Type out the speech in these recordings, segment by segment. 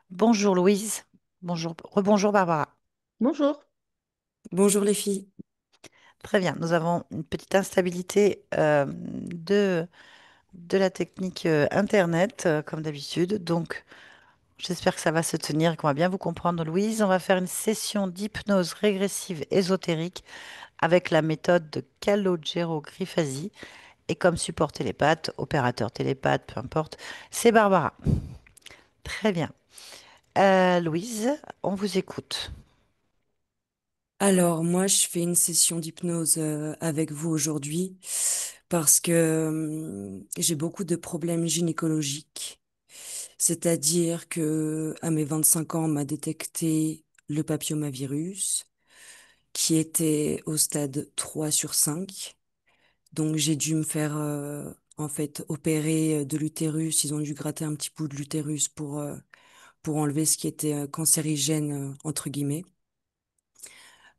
Bonjour Louise. Bonjour, rebonjour Barbara. Bonjour. Bonjour les filles. Très bien, nous avons une petite instabilité de la technique Internet, comme d'habitude. Donc, j'espère que ça va se tenir et qu'on va bien vous comprendre, Louise. On va faire une session d'hypnose régressive ésotérique avec la méthode de Calogero-Griffasi. Et comme support télépathe, opérateur télépathe, peu importe, c'est Barbara. Très bien. Louise, on vous écoute. Alors moi, je fais une session d'hypnose avec vous aujourd'hui parce que j'ai beaucoup de problèmes gynécologiques. C'est-à-dire que à mes 25 ans, on m'a détecté le papillomavirus qui était au stade 3 sur 5. Donc j'ai dû me faire en fait opérer de l'utérus. Ils ont dû gratter un petit bout de l'utérus pour enlever ce qui était cancérigène entre guillemets.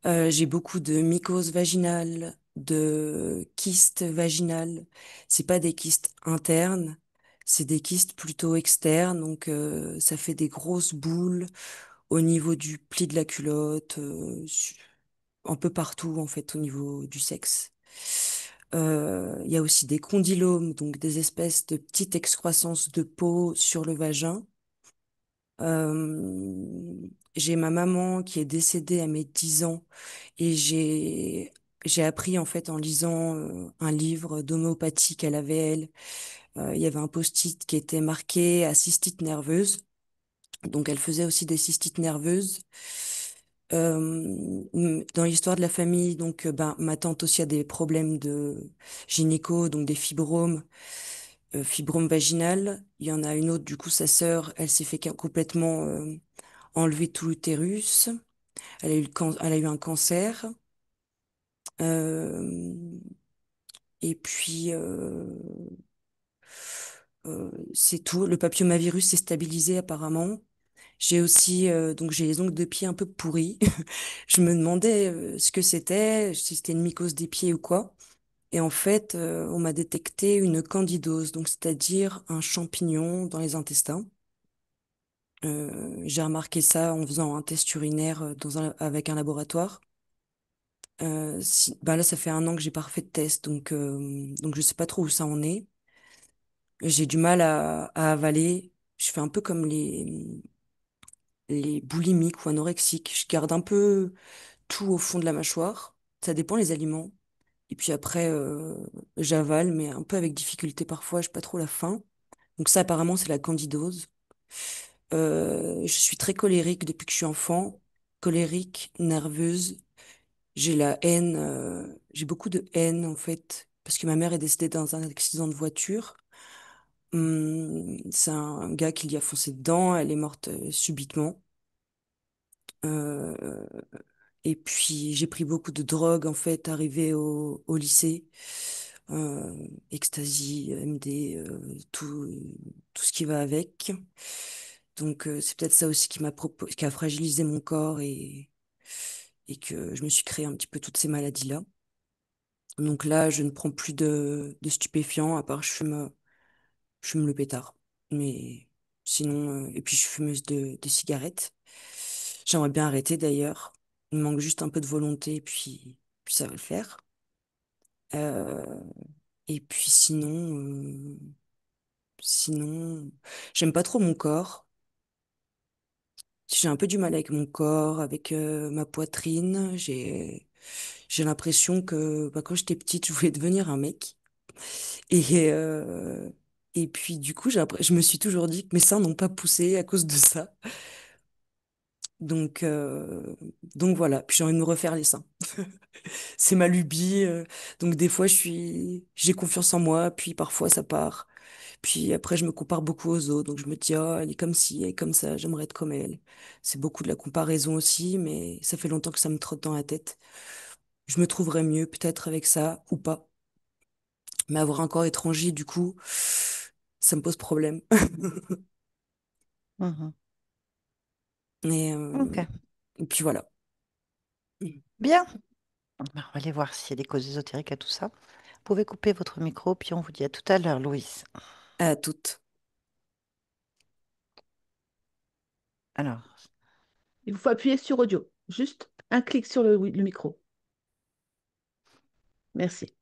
J'ai beaucoup de mycoses vaginales, de kystes vaginales. C'est pas des kystes internes, c'est des kystes plutôt externes. Donc ça fait des grosses boules au niveau du pli de la culotte, un peu partout en fait au niveau du sexe. Il y a aussi des condylomes, donc des espèces de petites excroissances de peau sur le vagin. J'ai ma maman qui est décédée à mes 10 ans et j'ai appris en fait en lisant un livre d'homéopathie qu'elle avait elle. Il y avait un post-it qui était marqué à cystite nerveuse. Donc elle faisait aussi des cystites nerveuses. Dans l'histoire de la famille, donc ben ma tante aussi a des problèmes de gynéco, donc des fibromes, fibrome vaginal. Il y en a une autre, du coup sa sœur, elle s'est fait complètement enlever tout l'utérus. Elle a eu un cancer. Euh, et puis, c'est tout. Le papillomavirus s'est stabilisé apparemment. J'ai aussi, donc j'ai les ongles de pied un peu pourris. Je me demandais ce que c'était, si c'était une mycose des pieds ou quoi. Et en fait, on m'a détecté une candidose, donc c'est-à-dire un champignon dans les intestins. J'ai remarqué ça en faisant un test urinaire avec un laboratoire. Bah là, ça fait un an que j'ai pas refait de test, donc je sais pas trop où ça en est. J'ai du mal à avaler. Je fais un peu comme les boulimiques ou anorexiques. Je garde un peu tout au fond de la mâchoire. Ça dépend les aliments. Et puis après, j'avale, mais un peu avec difficulté parfois. J'ai pas trop la faim. Donc ça, apparemment, c'est la candidose. Je suis très colérique depuis que je suis enfant. Colérique, nerveuse. J'ai la haine. J'ai beaucoup de haine en fait, parce que ma mère est décédée dans un accident de voiture. C'est un gars qui lui a foncé dedans. Elle est morte subitement. Euh, et puis j'ai pris beaucoup de drogue en fait, arrivé au lycée. Ecstasy, MD, tout ce qui va avec. Donc c'est peut-être ça aussi qui a fragilisé mon corps et que je me suis créé un petit peu toutes ces maladies-là. Donc là, je ne prends plus de stupéfiants, à part je fume le pétard. Mais sinon, et puis je suis fumeuse de cigarettes. J'aimerais bien arrêter d'ailleurs. Il me manque juste un peu de volonté, puis ça va le faire. Euh, et puis sinon, j'aime pas trop mon corps. J'ai un peu du mal avec mon corps, avec ma poitrine. J'ai l'impression que bah, quand j'étais petite, je voulais devenir un mec. Et, euh, et puis du coup, je me suis toujours dit que mes seins n'ont pas poussé à cause de ça. Donc, euh, donc voilà, puis j'ai envie de me refaire les seins. C'est ma lubie. Donc des fois, j'ai confiance en moi, puis parfois ça part. Puis après, je me compare beaucoup aux autres. Donc je me dis, oh, elle est comme ci, elle est comme ça, j'aimerais être comme elle. C'est beaucoup de la comparaison aussi, mais ça fait longtemps que ça me trotte dans la tête. Je me trouverais mieux peut-être avec ça ou pas. Mais avoir un corps étranger, du coup, ça me pose problème. Mhm. Et, Ok. et puis voilà. Bien. Ben, on va aller voir s'il y a des causes ésotériques à tout ça. Vous pouvez couper votre micro, puis on vous dit à tout à l'heure, Louise. À toutes. Alors, Il vous faut appuyer sur audio. Juste un clic sur le micro. Merci.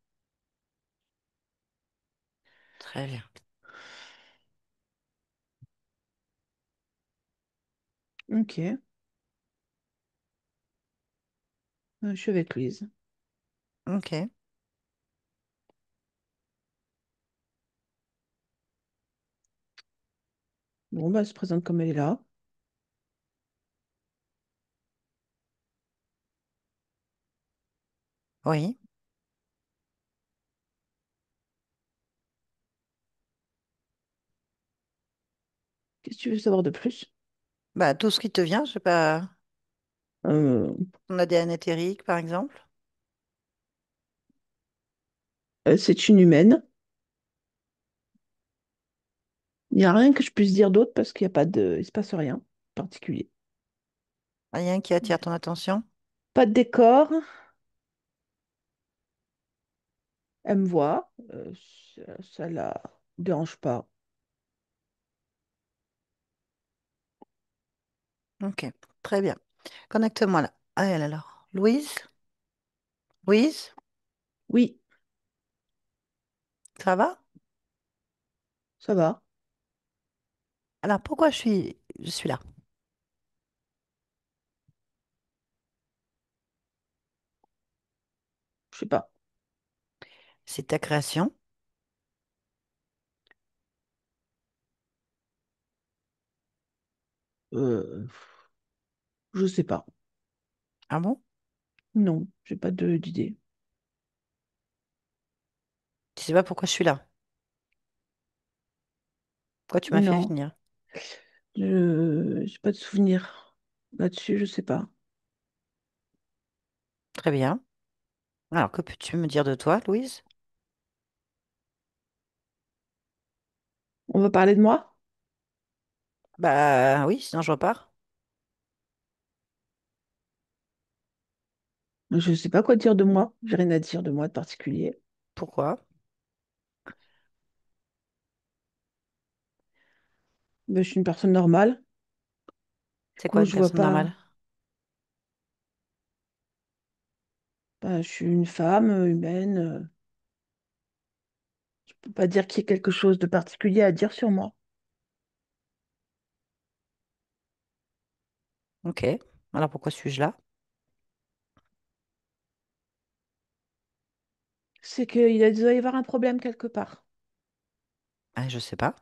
très bien. Ok. Je suis avec Louise. Ok. Bon, bah, elle se présente comme elle est là. Oui. Qu'est-ce que tu veux savoir de plus? Bah, tout ce qui te vient, je sais pas. Euh, Ton ADN éthérique, par exemple. c'est une humaine. Il n'y a rien que je puisse dire d'autre parce qu'il n'y a pas de... Il se passe rien de particulier. Rien qui attire ton attention. Pas de décor. Elle me voit. Ça la dérange pas. Ok. Très bien. Connecte-moi là. À elle alors. Louise? Louise? Oui, Ça va? ça va. Alors, pourquoi je suis là? Je sais pas. C'est ta création. Euh, je sais pas. Ah bon? Non, j'ai pas d'idée. Tu sais pas pourquoi je suis là? Pourquoi tu m'as fait Non, venir? je j'ai pas de souvenir là-dessus. Je sais pas. Très bien. Alors, que peux-tu me dire de toi, Louise? On va parler de moi? Bah oui, sinon je repars. Je sais pas quoi dire de moi. J'ai rien à dire de moi de particulier. Pourquoi? Ben, je suis une personne normale. Du C'est quoi coup, une je vois personne pas. normale? Ben, je suis une femme humaine. Je peux pas dire qu'il y ait quelque chose de particulier à dire sur moi. Ok. Alors pourquoi suis-je là? C'est qu'il doit y avoir un problème quelque part. Ah, je sais pas.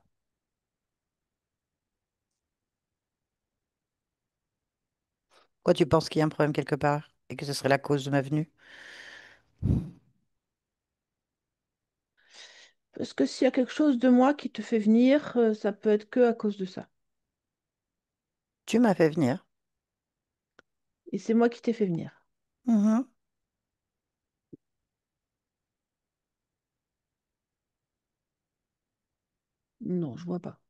Quoi, tu penses qu'il y a un problème quelque part et que ce serait la cause de ma venue? Parce que s'il y a quelque chose de moi qui te fait venir, ça peut être que à cause de ça. Tu m'as fait venir. Et c'est moi qui t'ai fait venir. Mhm. Non, je vois pas.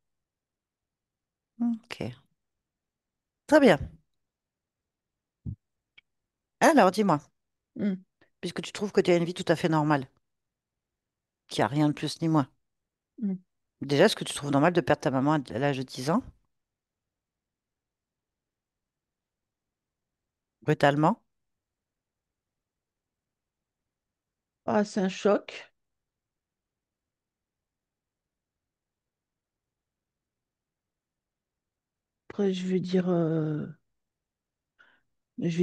Ok. Très bien. Alors, dis-moi, Hmm, puisque tu trouves que tu as une vie tout à fait normale, qu'il n'y a rien de plus ni moins. hmm. Déjà, est-ce que tu trouves normal de perdre ta maman à l'âge de 10 ans, brutalement? Ah, c'est un choc. Après, je vais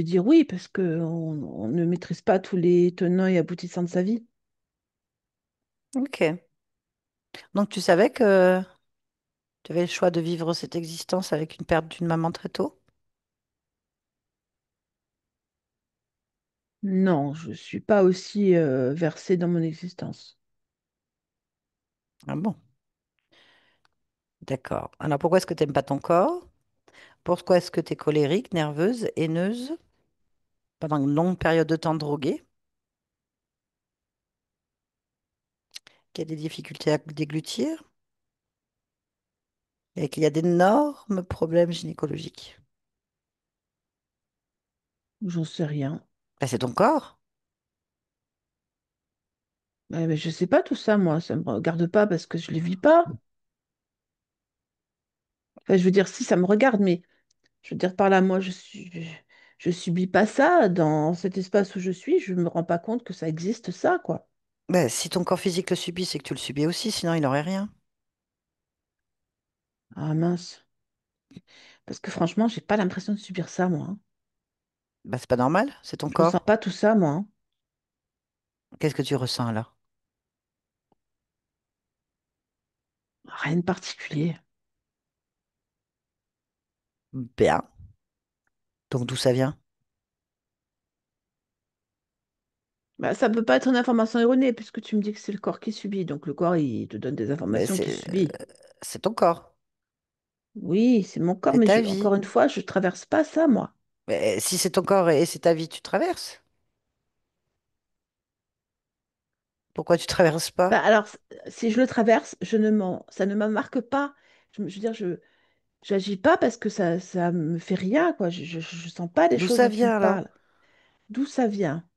dire oui, parce que on ne maîtrise pas tous les tenants et aboutissants de sa vie. Ok. Donc, tu savais que tu avais le choix de vivre cette existence avec une perte d'une maman très tôt? Non, je suis pas aussi versée dans mon existence. Ah bon? D'accord. Alors, pourquoi est-ce que tu n'aimes pas ton corps? Pourquoi est-ce que tu es colérique, nerveuse, haineuse, pendant une longue période de temps droguée, qu'il y a des difficultés à déglutir et qu'il y a d'énormes problèmes gynécologiques? J'en sais rien. Ben, c'est ton corps. Mais je sais pas tout ça, moi. Ça me regarde pas parce que je les vis pas. Enfin, je veux dire, si, ça me regarde, mais Je veux dire par là, moi, je subis pas ça dans cet espace où je suis. Je me rends pas compte que ça existe, ça, quoi. Ben, si ton corps physique le subit, c'est que tu le subis aussi, sinon il n'aurait rien. Ah mince. Parce que franchement, j'ai pas l'impression de subir ça, moi, hein. Ben, c'est pas normal, c'est ton Je ressens corps. pas tout ça, moi, hein. Qu'est-ce que tu ressens alors? Rien de particulier. Bien. Donc d'où ça vient? Bah, ça peut pas être une information erronée, puisque tu me dis que c'est le corps qui subit. Donc le corps, il te donne des Ben, informations qu'il subit. c'est ton corps, Oui, c'est mon corps, c'est mais ta encore vie. une fois, je traverse pas ça, moi. Mais si c'est ton corps et c'est ta vie, tu traverses. Pourquoi tu traverses Bah, pas? alors, si je le traverse, ça ne me marque pas. Je veux dire, j'agis pas parce que ça me fait rien, quoi. Je sens pas les D'où choses ça dont tu me vient alors? parles. D'où ça vient?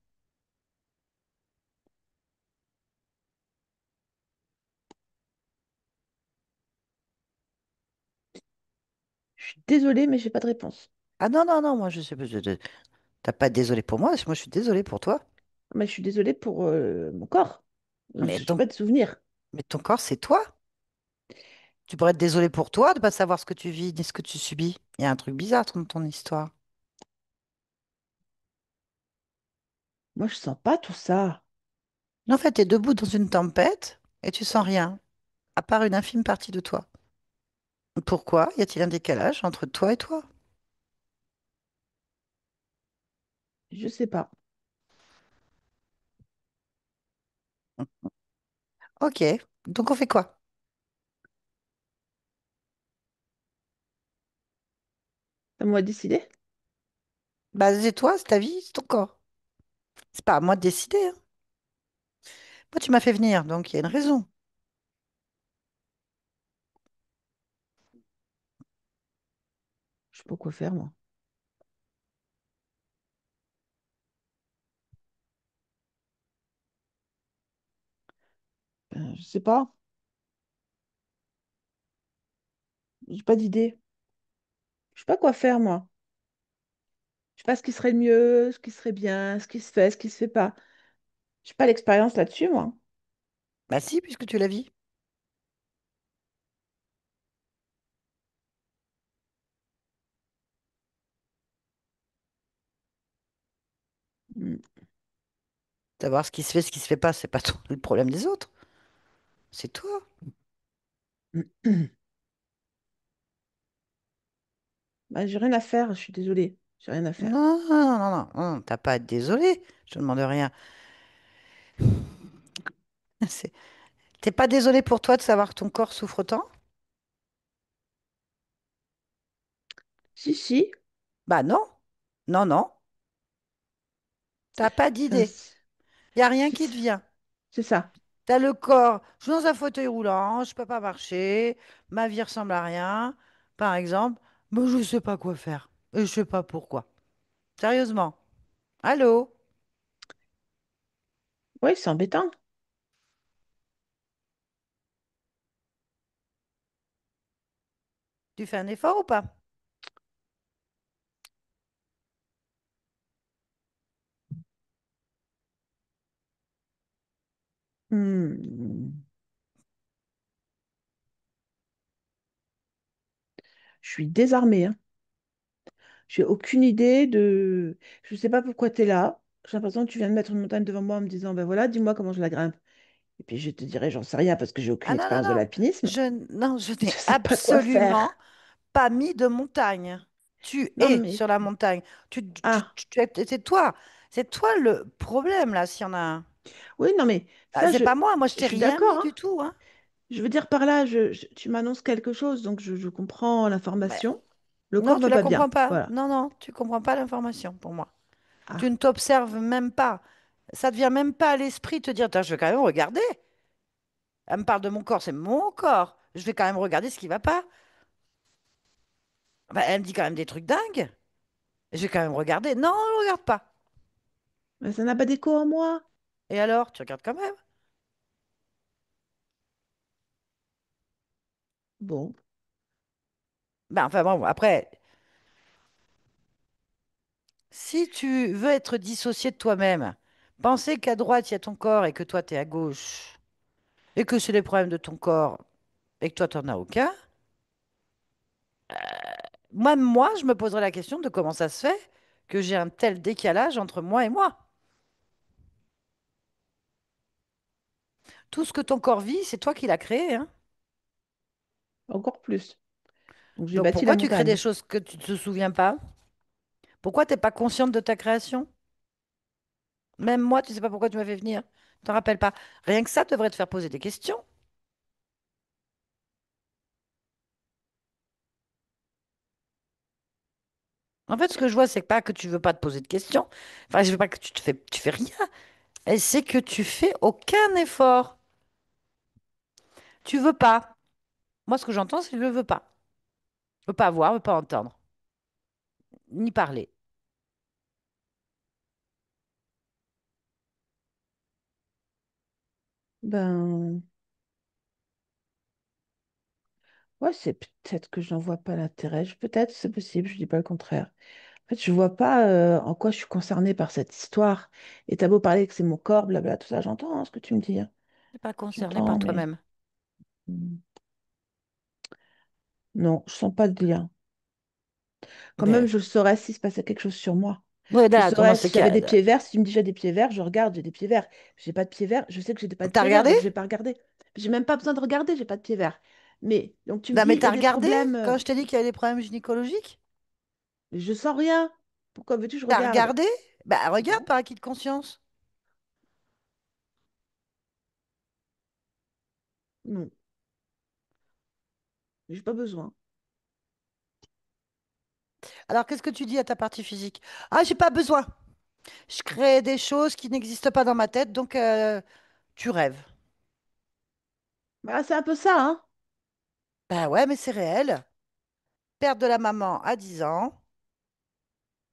Je suis désolée, mais j'ai pas de réponse. Ah non, non, non, moi je sais pas. T'as pas désolé pour moi, moi je suis désolé pour toi. Mais je suis désolée pour mon corps. Mais Je n'ai pas de souvenir. mais ton corps, c'est toi. Tu pourrais être désolé pour toi de pas savoir ce que tu vis ni ce que tu subis. Il y a un truc bizarre dans ton histoire. Moi, je sens pas tout ça. En fait, tu es debout dans une tempête et tu sens rien, à part une infime partie de toi. Pourquoi? Y a-t-il un décalage entre toi et toi? Je sais pas. Ok, donc on fait quoi? C'est à moi de décider. Bah c'est toi, c'est ta vie, c'est ton corps. C'est pas à moi de décider, hein. Moi, tu m'as fait venir, donc il y a une raison. Je sais pas quoi faire, moi. Je sais pas. J'ai pas d'idée. Je sais pas quoi faire, moi. Je sais pas ce qui serait le mieux, ce qui serait bien, ce qui se fait, ce qui se fait pas. J'ai pas l'expérience là-dessus, moi. Bah si, puisque tu la vis. Mm. Savoir ce qui se fait, ce qui se fait pas, c'est pas le problème des autres. C'est toi. Bah, j'ai rien à faire, je suis désolée. J'ai rien à faire. Non, non, non, non, non, t'as pas à être désolé. Je te demande rien. C'est- T'es pas désolé pour toi de savoir que ton corps souffre autant? Si, si. Bah non, non, non. T'as pas Ça, d'idée. Y a rien C'est qui te vient. c'est ça. T'as le corps. Je suis dans un fauteuil roulant, je peux pas marcher, ma vie ressemble à rien. Par exemple, mais je sais pas quoi faire. Et je sais pas pourquoi. Sérieusement. Allô? Oui, c'est embêtant. Tu fais un effort ou pas? Hmm. Je suis désarmée, hein. J'ai aucune idée de. Je sais pas pourquoi tu es là. J'ai l'impression que tu viens de mettre une montagne devant moi en me disant, ben voilà, dis-moi comment je la grimpe. Et puis je te dirais, j'en sais rien parce que j'ai aucune Ah non, non, expérience de non. l'alpinisme. Non, je Je n'ai sais pas quoi absolument faire. pas mis de montagne. Tu Non, es mais. sur la montagne. Ah, C'est toi. C'est toi le problème, là, s'il y en a un. oui, non, mais Ah, ça, c'est pas moi. Moi, je je t'ai suis rien d'accord, mis hein. du tout, hein. Je veux dire par là, tu m'annonces quelque chose, donc je comprends Mais l'information. Le non, corps tu me la va comprends bien. pas. Voilà. Non, non, tu comprends pas l'information pour moi. Tu Ah, ne t'observes même pas. Ça ne te vient même pas à l'esprit de te dire, attends, je vais quand même regarder. Elle me parle de mon corps, c'est mon corps. Je vais quand même regarder ce qui va pas. Bah, elle me dit quand même des trucs dingues. Je vais quand même regarder. Non, ne regarde pas. mais ça n'a pas d'écho en moi. Et alors, tu regardes quand même. Bon, Ben, enfin bon, après, Si tu veux être dissocié de toi-même, penser qu'à droite, il y a ton corps et que toi, tu es à gauche, et que c'est les problèmes de ton corps et que toi, tu n'en as aucun, moi, je me poserais la question de comment ça se fait que j'ai un tel décalage entre moi et moi. Tout ce que ton corps vit, c'est toi qui l'as créé, hein. Encore plus. Donc j'ai Donc bâti la pourquoi tu crées des montagne. choses que tu ne te souviens pas? Pourquoi tu n'es pas consciente de ta création? Même moi, tu sais pas pourquoi tu m'as fait venir. Tu t'en rappelles pas. Rien que ça devrait te faire poser des questions. En fait, ce que je vois, c'est pas que tu veux pas te poser de questions. Enfin, je veux pas que tu fais rien. Et c'est que tu fais aucun effort. Tu veux pas. Moi, ce que j'entends, c'est que je ne veux pas. Je veux pas voir, je veux pas entendre, ni parler. Ben, ouais, c'est peut-être que je n'en vois pas l'intérêt. Peut-être, c'est possible, je dis pas le contraire. En fait, je vois pas en quoi je suis concernée par cette histoire. Et t'as beau parler que c'est mon corps, blabla, tout ça, j'entends hein, ce que tu me dis, hein. Tu n'es pas concerné par J'entends, mais toi-même. hmm, non, je sens pas de lien. Quand même, Ben, je saurais s'il se passait quelque chose sur moi. ouais, Je là, dans saurais ces si j'avais cas, des pieds verts. Si tu me dis j'ai des pieds verts, je regarde, j'ai des pieds verts. J'ai pas de pieds verts, je sais que j'ai pas de t'as pieds verts, regardé? donc je vais pas regarder. J'ai même pas besoin de regarder, j'ai pas de pieds verts. Mais donc tu me Non, dis mais il y t'as a des regardé problèmes, quand je t'ai dit qu'il y avait des problèmes gynécologiques? je sens rien. Pourquoi veux-tu que je T'as regarde? regardé? Bah, regarde Non, par acquis de conscience. non, j'ai pas besoin. Alors, qu'est-ce que tu dis à ta partie physique? Ah, j'ai pas besoin. Je crée des choses qui n'existent pas dans ma tête, donc tu rêves. Bah, c'est un peu ça, hein. Bah ouais, mais c'est réel. Perte de la maman à 10 ans,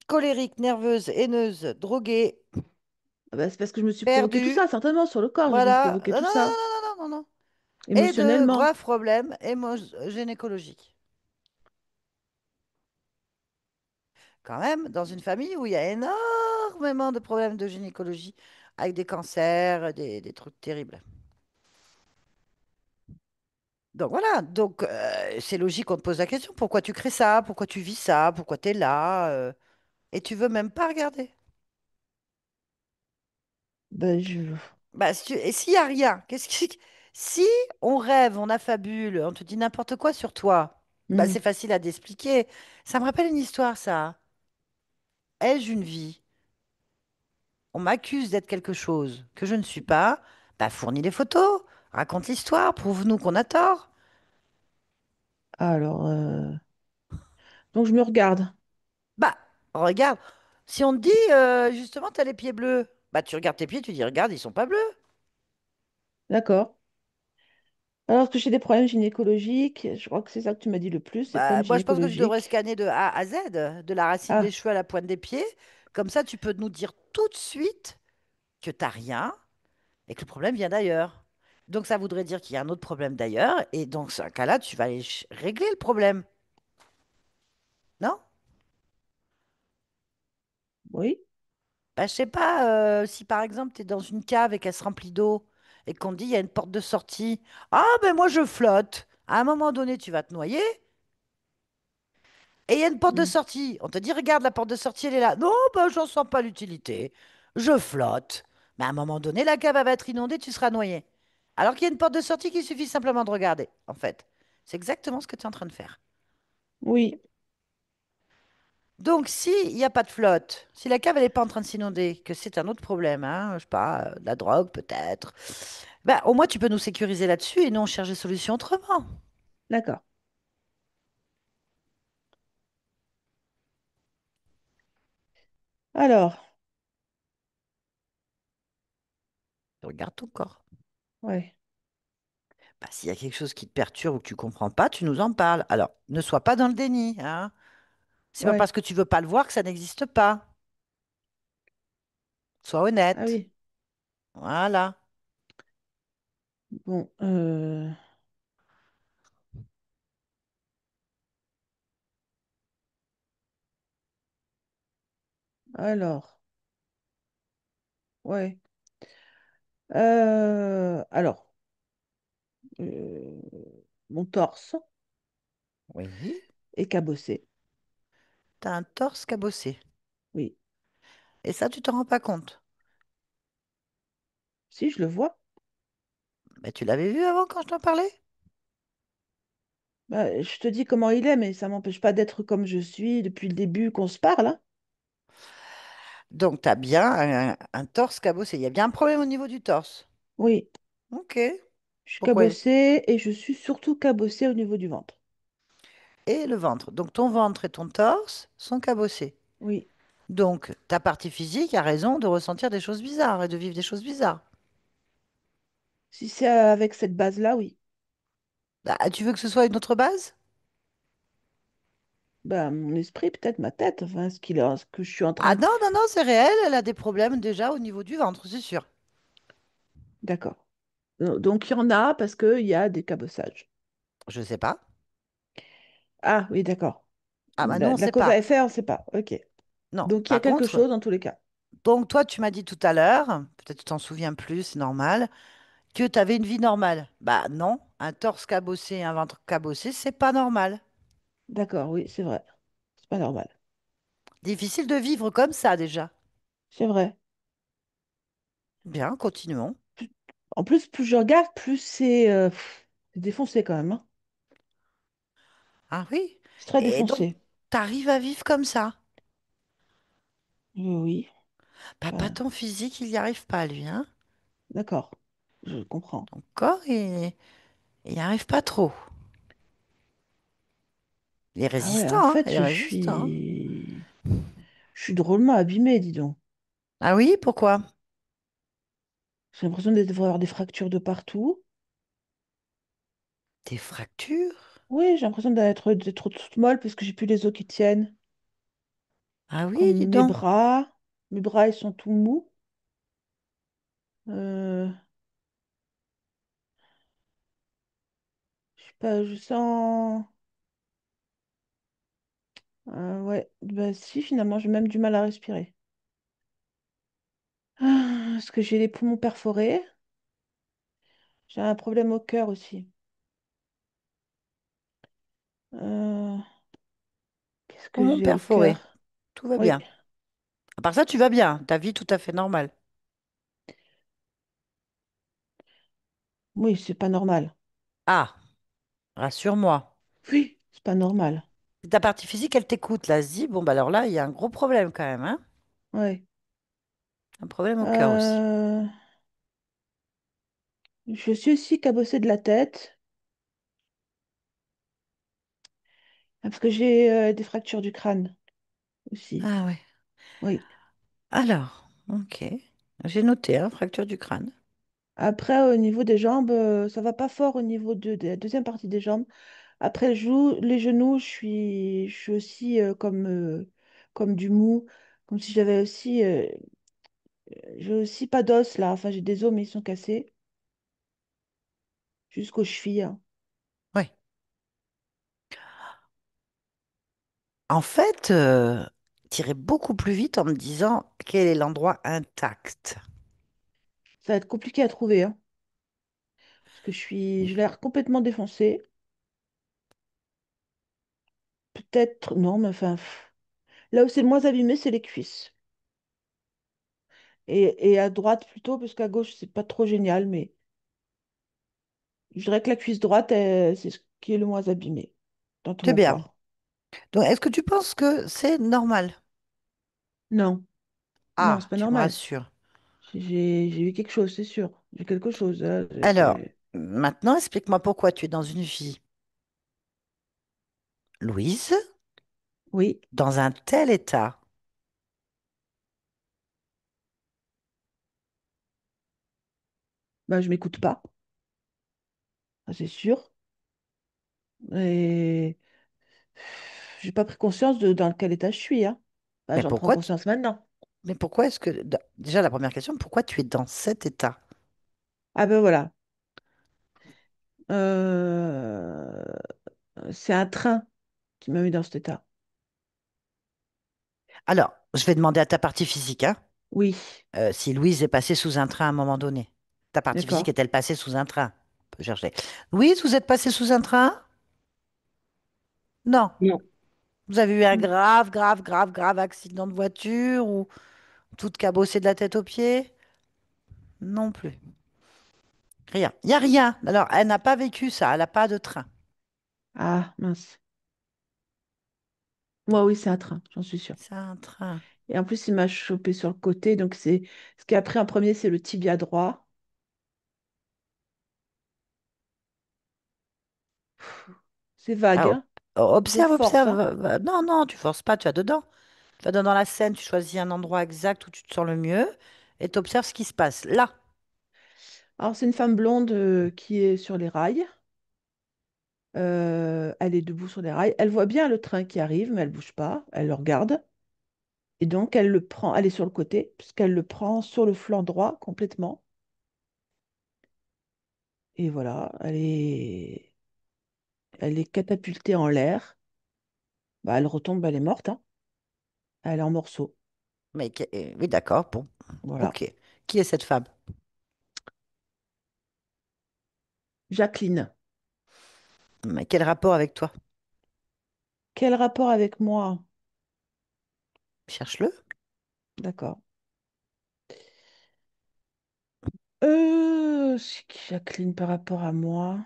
colérique, nerveuse, haineuse, droguée, Ah bah, c'est parce que je me suis provoqué tout perdue. ça, certainement, sur le corps, j'ai dû me Voilà. provoquer Non, tout non, ça, non, non, non, non, non. Et de émotionnellement. graves problèmes gynécologiques. Quand même, dans une famille où il y a énormément de problèmes de gynécologie, avec des cancers, des trucs terribles. Donc voilà, donc c'est logique qu'on te pose la question, pourquoi tu crées ça, pourquoi tu vis ça, pourquoi tu es là, et tu veux même pas regarder. Bah, je... Bah, et s'il y a rien, si on rêve, on affabule, on te dit n'importe quoi sur toi, bah Hmm. c'est facile à t'expliquer. Ça me rappelle une histoire, ça. Ai-je une vie? On m'accuse d'être quelque chose que je ne suis pas, bah fournis les photos, raconte l'histoire, prouve-nous qu'on a tort. Alors, donc je me regarde, Bah, regarde, si on te dit justement t'as les pieds bleus, bah tu regardes tes pieds, tu dis regarde, ils sont pas bleus. d'accord. Alors que j'ai des problèmes gynécologiques, je crois que c'est ça que tu m'as dit le plus, les Bah, problèmes moi je pense que tu devrais gynécologiques. scanner de A à Z, de la racine des Ah, cheveux à la pointe des pieds. Comme ça, tu peux nous dire tout de suite que t'as rien et que le problème vient d'ailleurs. Donc ça voudrait dire qu'il y a un autre problème d'ailleurs, et dans ce cas-là, tu vas aller régler le problème, non? oui, Bah, je sais pas, si par exemple tu es dans une cave et qu'elle se remplit d'eau et qu'on te dit il y a une porte de sortie. Ah ben moi je flotte. À un moment donné, tu vas te noyer et il y a une porte de hmm, sortie. On te dit regarde la porte de sortie, elle est là. Non, ben j'en sens pas l'utilité. Je flotte. Mais à un moment donné, la cave elle va être inondée, tu seras noyé. Alors qu'il y a une porte de sortie qu'il suffit simplement de regarder, en fait. C'est exactement ce que tu es en train de faire. oui, Donc, s'il n'y a pas de flotte, si la cave elle n'est pas en train de s'inonder, que c'est un autre problème, hein, je sais pas, de la drogue peut-être, bah, au moins tu peux nous sécuriser là-dessus et nous on cherche des solutions autrement. d'accord. Alors, Regarde ton corps. ouais, Bah, s'il y a quelque chose qui te perturbe ou que tu comprends pas, tu nous en parles. Alors, ne sois pas dans le déni, hein. C'est pas ouais, parce que tu veux pas le voir que ça n'existe pas. Sois ah honnête. oui, Voilà. bon, Alors, ouais. Alors, euh, mon torse Oui. est cabossé. T'as un torse cabossé. Oui. Et ça, tu t'en rends pas compte. Si, je le vois. Mais tu l'avais vu avant quand je t'en parlais? Bah, je te dis comment il est, mais ça m'empêche pas d'être comme je suis depuis le début qu'on se parle, hein. Donc, tu as bien un torse cabossé. Il y a bien un problème au niveau du torse. Oui, Ok. je suis Pourquoi? cabossée et je suis surtout cabossée au niveau du ventre. Et le ventre. Donc, ton ventre et ton torse sont cabossés. Oui. Donc, ta partie physique a raison de ressentir des choses bizarres et de vivre des choses bizarres. Si c'est avec cette base-là, oui. Bah, tu veux que ce soit une autre base? Bah, mon esprit, peut-être ma tête, enfin, ce que je suis en Ah train. non, non, non, c'est réel. Elle a des problèmes déjà au niveau du ventre, c'est sûr. D'accord. Donc, il y en a parce qu'il y a des cabossages. Je sais pas. Ah, oui, d'accord. Ah bah non, on La sait cause à pas. effet, on ne sait pas. OK. Non. Donc, il y a Par quelque contre, chose en tous les cas. donc toi, tu m'as dit tout à l'heure, peut-être tu t'en souviens plus, c'est normal, que tu avais une vie normale. Bah non, un torse cabossé, un ventre cabossé, c'est pas normal. D'accord, oui, c'est vrai. C'est pas normal. Difficile de vivre comme ça déjà. C'est vrai. Bien, continuons. En plus, plus je regarde, plus c'est défoncé quand même, hein. Ah oui. C'est très Et donc, défoncé. t'arrives à vivre comme ça. Oui. Bah, pas Enfin, ton physique, il n'y arrive pas, lui, hein. d'accord. Je comprends. Ton corps, il n'y arrive pas trop. Il est Ah ouais, en résistant, hein. Il fait, est résistant, hein. je suis drôlement abîmée, dis donc. Ah oui, pourquoi? J'ai l'impression d'avoir des fractures de partout. Des fractures? Oui, j'ai l'impression d'être toute molle parce que j'ai plus les os qui tiennent. Ah oui, dis Comme donc. mes bras, ils sont tout mous. Euh, je sais pas, je sens. Ouais, bah si, finalement, j'ai même du mal à respirer. Parce que j'ai les poumons perforés. J'ai un problème au cœur aussi. Euh, Qu'est-ce que Poumon j'ai au perforé. cœur? Tout va Oui, bien. À part ça, tu vas bien. Ta vie tout à fait normale. oui, c'est pas normal. Ah, rassure-moi. Oui, c'est pas normal. Ta partie physique, elle t'écoute, là. Se dit, bon, bah alors là, il y a un gros problème quand même, hein. Ouais. Un problème au cœur aussi. Euh, je suis aussi cabossée de la tête parce que j'ai des fractures du crâne aussi. Ah ouais. Oui. Alors, ok. J'ai noté, hein, fracture du crâne. Après, au niveau des jambes, ça va pas fort au niveau de la deuxième partie des jambes. Après, les genoux, je suis aussi comme du mou, comme si j'avais aussi, j'ai aussi pas d'os là. Enfin, j'ai des os, mais ils sont cassés jusqu'aux chevilles, hein. Oui. En fait, t'irais beaucoup plus vite en me disant quel est l'endroit intact. Ça va être compliqué à trouver, hein, parce que j'ai l'air complètement défoncée. Peut-être, non, mais enfin, là où c'est le moins abîmé, c'est les cuisses. Et à droite plutôt, parce qu'à gauche, c'est pas trop génial, mais je dirais que la cuisse droite, c'est ce qui est le moins abîmé dans tout C'est mon bien. corps. Donc, est-ce que tu penses que c'est normal? Non, non, c'est Ah, pas tu me normal. rassures. J'ai eu quelque chose, c'est sûr. J'ai quelque chose, là. Alors, maintenant, explique-moi pourquoi tu es dans une vie, Louise, Oui, dans un tel état. bah, je m'écoute pas, ça, c'est sûr. Et j'ai pas pris conscience de dans quel état je suis, hein. Bah, Mais j'en prends pourquoi, conscience maintenant. mais pourquoi est-ce que, déjà, la première question, pourquoi tu es dans cet état? Ah ben voilà. Euh, c'est un train qui m'a mis dans cet état. Alors, Je vais demander à ta partie physique, hein, Oui, si Louise est passée sous un train à un moment donné. Ta partie physique d'accord. est-elle passée sous un train? On peut chercher. Louise, vous êtes passée sous un train? Non. Non. Vous avez eu un grave, grave, grave, grave accident de voiture ou toute cabossée de la tête aux pieds? Non plus. Rien. Il n'y a rien. Alors, elle n'a pas vécu ça. Elle n'a pas de train. Ah, mince. Moi, oui, c'est un train, j'en suis sûre. C'est un train. Et en plus, il m'a chopé sur le côté. Donc, c'est ce qui a pris en premier, c'est le tibia droit. C'est vague, Ah, hein? Je observe, force, observe. hein? Non, non, tu forces pas, tu vas dedans. Tu vas dans la scène, tu choisis un endroit exact où tu te sens le mieux et tu observes ce qui se passe. Là. Alors, c'est une femme blonde qui est sur les rails. Elle est debout sur les rails. Elle voit bien le train qui arrive, mais elle bouge pas. Elle le regarde. Et donc, elle le prend. Elle est sur le côté, puisqu'elle le prend sur le flanc droit complètement. Et voilà, elle est catapultée en l'air. Bah, elle retombe, elle est morte, hein. Elle est en morceaux. Mais oui, d'accord. Bon, Voilà. ok. Qui est cette femme? Jacqueline, Mais quel rapport avec toi? quel rapport avec moi? Cherche-le. D'accord. C'est qui Jacqueline par rapport à moi?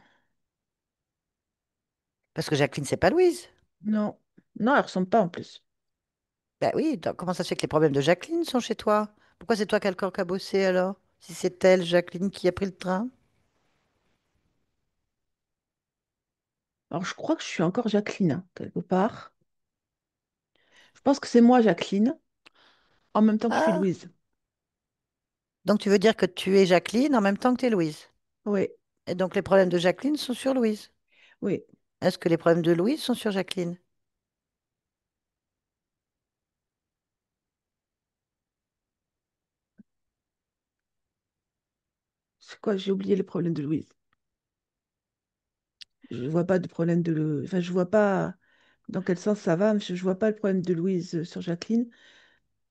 Parce que Jacqueline, c'est pas Louise. Non. Non, elle ressemble pas en plus. Ben oui, comment ça se fait que les problèmes de Jacqueline sont chez toi? Pourquoi c'est toi qui as le corps cabossé alors? Si c'est elle, Jacqueline, qui a pris le train? Alors, je crois que je suis encore Jacqueline, hein, quelque part. Je pense que c'est moi, Jacqueline, en même temps que je suis Ah, Louise. donc tu veux dire que tu es Jacqueline en même temps que tu es Louise. Oui, Et donc les problèmes de Jacqueline sont sur Louise. oui. Est-ce que les problèmes de Louise sont sur Jacqueline? C'est quoi? J'ai oublié les problèmes de Louise. Je vois pas de problème de... Enfin, je vois pas dans quel sens ça va, mais je vois pas le problème de Louise sur Jacqueline.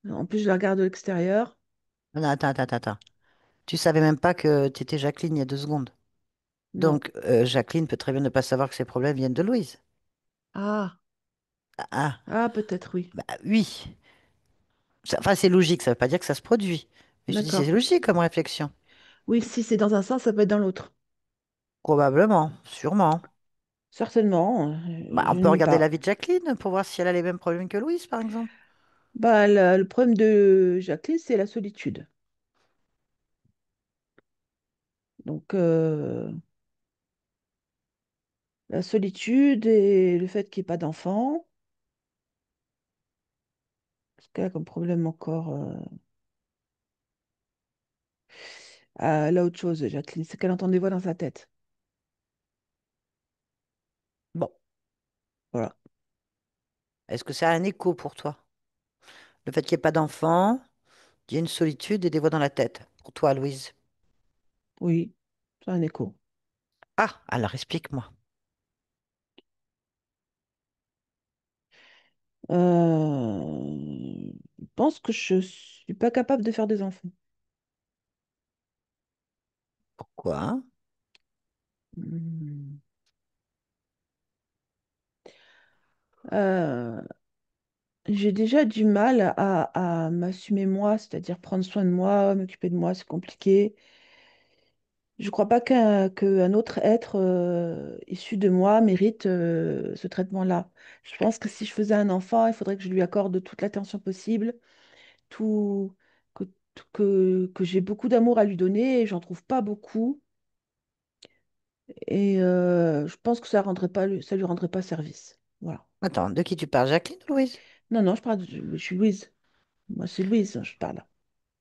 En plus, je la regarde de l'extérieur. Non, attends, attends, attends. Tu savais même pas que tu étais Jacqueline il y a 2 secondes. Non. Donc Jacqueline peut très bien ne pas savoir que ses problèmes viennent de Louise. Ah, Ah, ah, peut-être, oui. bah oui. Enfin, c'est logique, ça veut pas dire que ça se produit. Mais je dis c'est D'accord. logique comme réflexion. Oui, si c'est dans un sens, ça peut être dans l'autre. Probablement, sûrement. Certainement, Bah, on je peut nie regarder la pas. vie de Jacqueline pour voir si elle a les mêmes problèmes que Louise, par exemple. Bah, le problème de Jacqueline, c'est la solitude. Donc, la solitude et le fait qu'il n'y ait pas d'enfant. Parce qu'elle a comme problème encore. Elle a autre chose, Jacqueline, c'est qu'elle entend des voix dans sa tête. Bon, Voilà. est-ce que ça a un écho pour toi? Le fait qu'il n'y ait pas d'enfant, qu'il y ait une solitude et des voix dans la tête. Pour toi, Louise. Oui, c'est un écho. Ah, alors explique-moi. Je pense que je suis pas capable de faire des enfants. Pourquoi? Hmm. Euh, j'ai déjà du mal à m'assumer moi, c'est-à-dire prendre soin de moi, m'occuper de moi, c'est compliqué. Je crois pas qu'un autre être issu de moi mérite ce traitement-là. Je pense que si je faisais un enfant, il faudrait que je lui accorde toute l'attention possible, tout, que, que j'ai beaucoup d'amour à lui donner et j'en trouve pas beaucoup. Et je pense que ça lui rendrait pas service. Voilà. Attends, de qui tu parles, Jacqueline ou Louise? Non, non, je suis Louise. Moi, c'est Louise, je parle.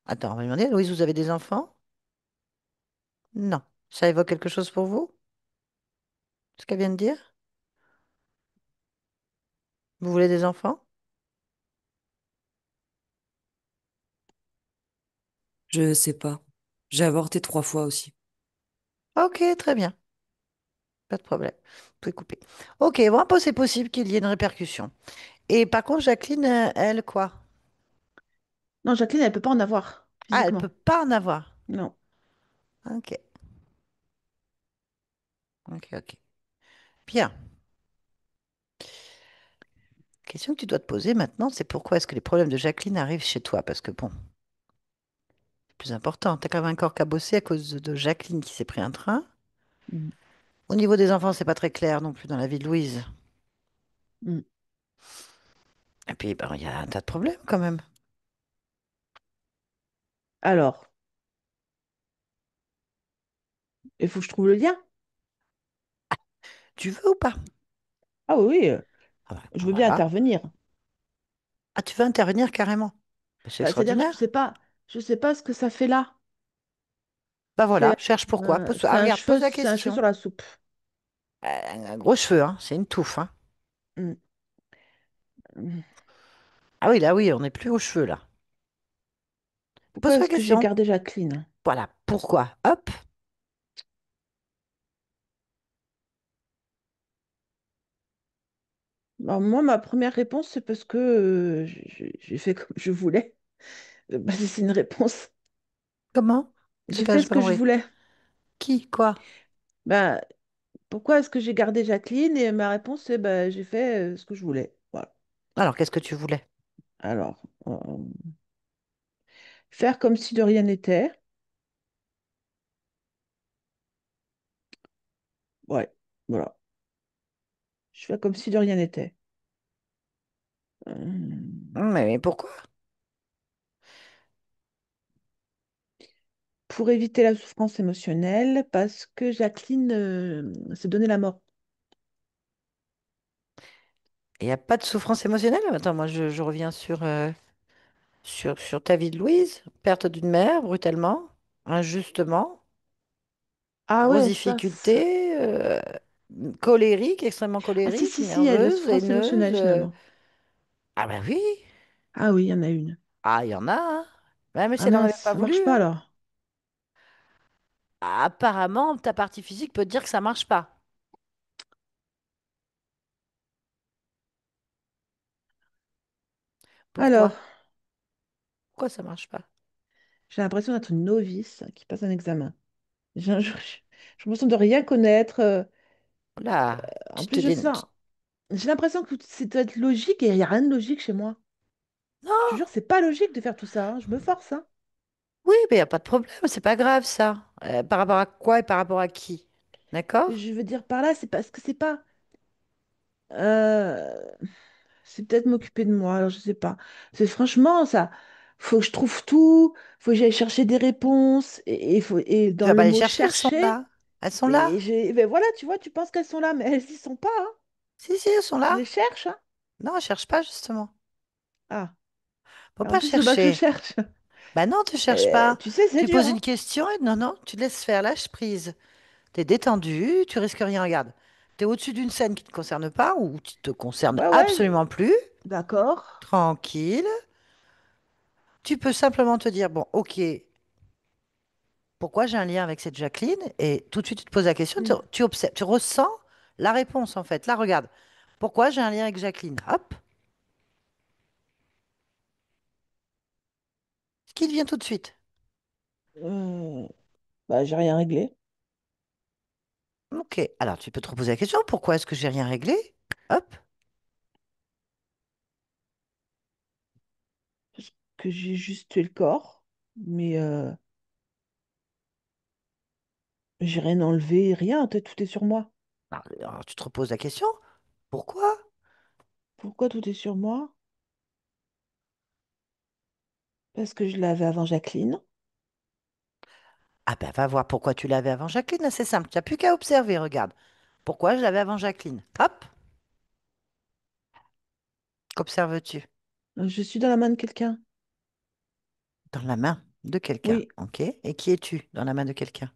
Attends, on va lui demander, Louise, vous avez des enfants? Non. Ça évoque quelque chose pour vous? Ce qu'elle vient de dire? Vous voulez des enfants? Je sais pas. J'ai avorté 3 fois aussi. Ok, très bien. Pas de problème. Vous pouvez couper. Ok, bon, c'est possible qu'il y ait une répercussion. Et par contre, Jacqueline, elle, quoi? Non, Jacqueline, elle peut pas en avoir, Ah, elle peut physiquement. pas en avoir. Non. Ok, ok, ok. Bien. Question que tu dois te poser maintenant, c'est pourquoi est-ce que les problèmes de Jacqueline arrivent chez toi? Parce que bon, c'est plus important. T'as quand même un corps cabossé à cause de Jacqueline qui s'est pris un train. Mm. Au niveau des enfants, c'est pas très clair non plus dans la vie de Louise. Mm. Et puis, ben, il y a un tas de problèmes quand même. Alors, il faut que je trouve le lien. Tu veux ou pas? Ah oui, oui, Ah ben, je veux bien voilà. intervenir. Ah, tu veux intervenir carrément? Ben, c'est Bah, c'est-à-dire que extraordinaire. je sais pas ce que ça fait là. Bah voilà, C'est cherche pourquoi. Ah, regarde, pose la c'est un cheveu question. sur la soupe. Un gros cheveu, hein, c'est une touffe, hein. Mm. Mm. Ah oui, là, oui, on n'est plus aux cheveux, là. Pourquoi Pose la est-ce que j'ai question. gardé Jacqueline? Voilà, pourquoi? Hop. Alors, moi, ma première réponse, c'est parce que j'ai fait comme je voulais. Bah, c'est une réponse. Comment? J'ai fait J'ai ce pas que je compris. voulais. Qui? Quoi? Ben, pourquoi est-ce que j'ai gardé Jacqueline? Et ma réponse, c'est ben, j'ai fait ce que je voulais. Voilà. Alors, qu'est-ce que tu voulais? Alors, faire comme si de rien n'était. Ouais, voilà. Je fais comme si de rien n'était. Mais pourquoi? Pour éviter la souffrance émotionnelle, parce que Jacqueline s'est donné la mort. Il n'y a pas de souffrance émotionnelle? Attends, moi, je reviens sur ta vie de Louise. Perte d'une mère, brutalement, injustement, Ah grosse ouais, ça. difficulté, colérique, extrêmement Ah si, colérique, si, si, il y a de la nerveuse, souffrance haineuse. émotionnelle finalement. Ah bah oui, Ah oui, il y en a une. ah, il y en a, hein. Même Ah si elle n'en mince, avait pas ça voulu, marche pas hein. alors. Apparemment, ta partie physique peut te dire que ça marche pas. Alors, Pourquoi? Pourquoi ça marche pas? j'ai l'impression d'être une novice qui passe un examen. J'ai l'impression de rien connaître. Là, En tu plus, te je sais, dis... j'ai l'impression que c'est doit être logique et il n'y a rien de logique chez moi. Je te Non, jure, c'est pas logique de faire tout ça, hein. Je me force, hein. oui, mais il n'y a pas de problème, c'est pas grave ça. Par rapport à quoi et par rapport à qui? D'accord? Je veux dire par là, c'est parce que c'est pas. euh, c'est peut-être m'occuper de moi, alors je sais pas. C'est franchement ça. Faut que je trouve tout, faut que j'aille chercher des réponses et Tu dans vas le pas les mot chercher, elles sont chercher, là. Elles sont là. ben voilà, tu vois, tu penses qu'elles sont là, mais elles y sont pas, hein. Si, si, elles sont Je là. les cherche, hein. Non, cherche pas justement. Ah, Faut alors en pas plus, il faut pas que je chercher. cherche. Bah non, tu cherches pas. Tu sais, c'est Tu dur, poses hein. une question et non, non, tu laisses faire, lâche prise. T'es détendu, tu risques rien, regarde. T'es au-dessus d'une scène qui te concerne pas ou qui te concerne Ouais, ouais, absolument plus. d'accord. Tranquille. Tu peux simplement te dire, bon, ok, pourquoi j'ai un lien avec cette Jacqueline? Et tout de suite, tu te poses la question, Hmm. tu observes, tu ressens la réponse en fait. Là, regarde. Pourquoi j'ai un lien avec Jacqueline? Hop, ce qui te vient tout de suite. Euh, Bah, j'ai rien réglé. Ok, alors tu peux te reposer la question, pourquoi est-ce que j'ai rien réglé? Hop, Parce que j'ai juste tué le corps, mais j'ai rien enlevé, rien, tout est sur moi. alors, tu te reposes la question, pourquoi? Pourquoi tout est sur moi? Parce que je l'avais avant Jacqueline. Ah ben va voir pourquoi tu l'avais avant Jacqueline, là, c'est simple, tu n'as plus qu'à observer, regarde. Pourquoi je l'avais avant Jacqueline? Hop, qu'observes-tu? Je suis dans la main de quelqu'un. Dans la main de quelqu'un, Oui, ok? Et qui es-tu dans la main de quelqu'un?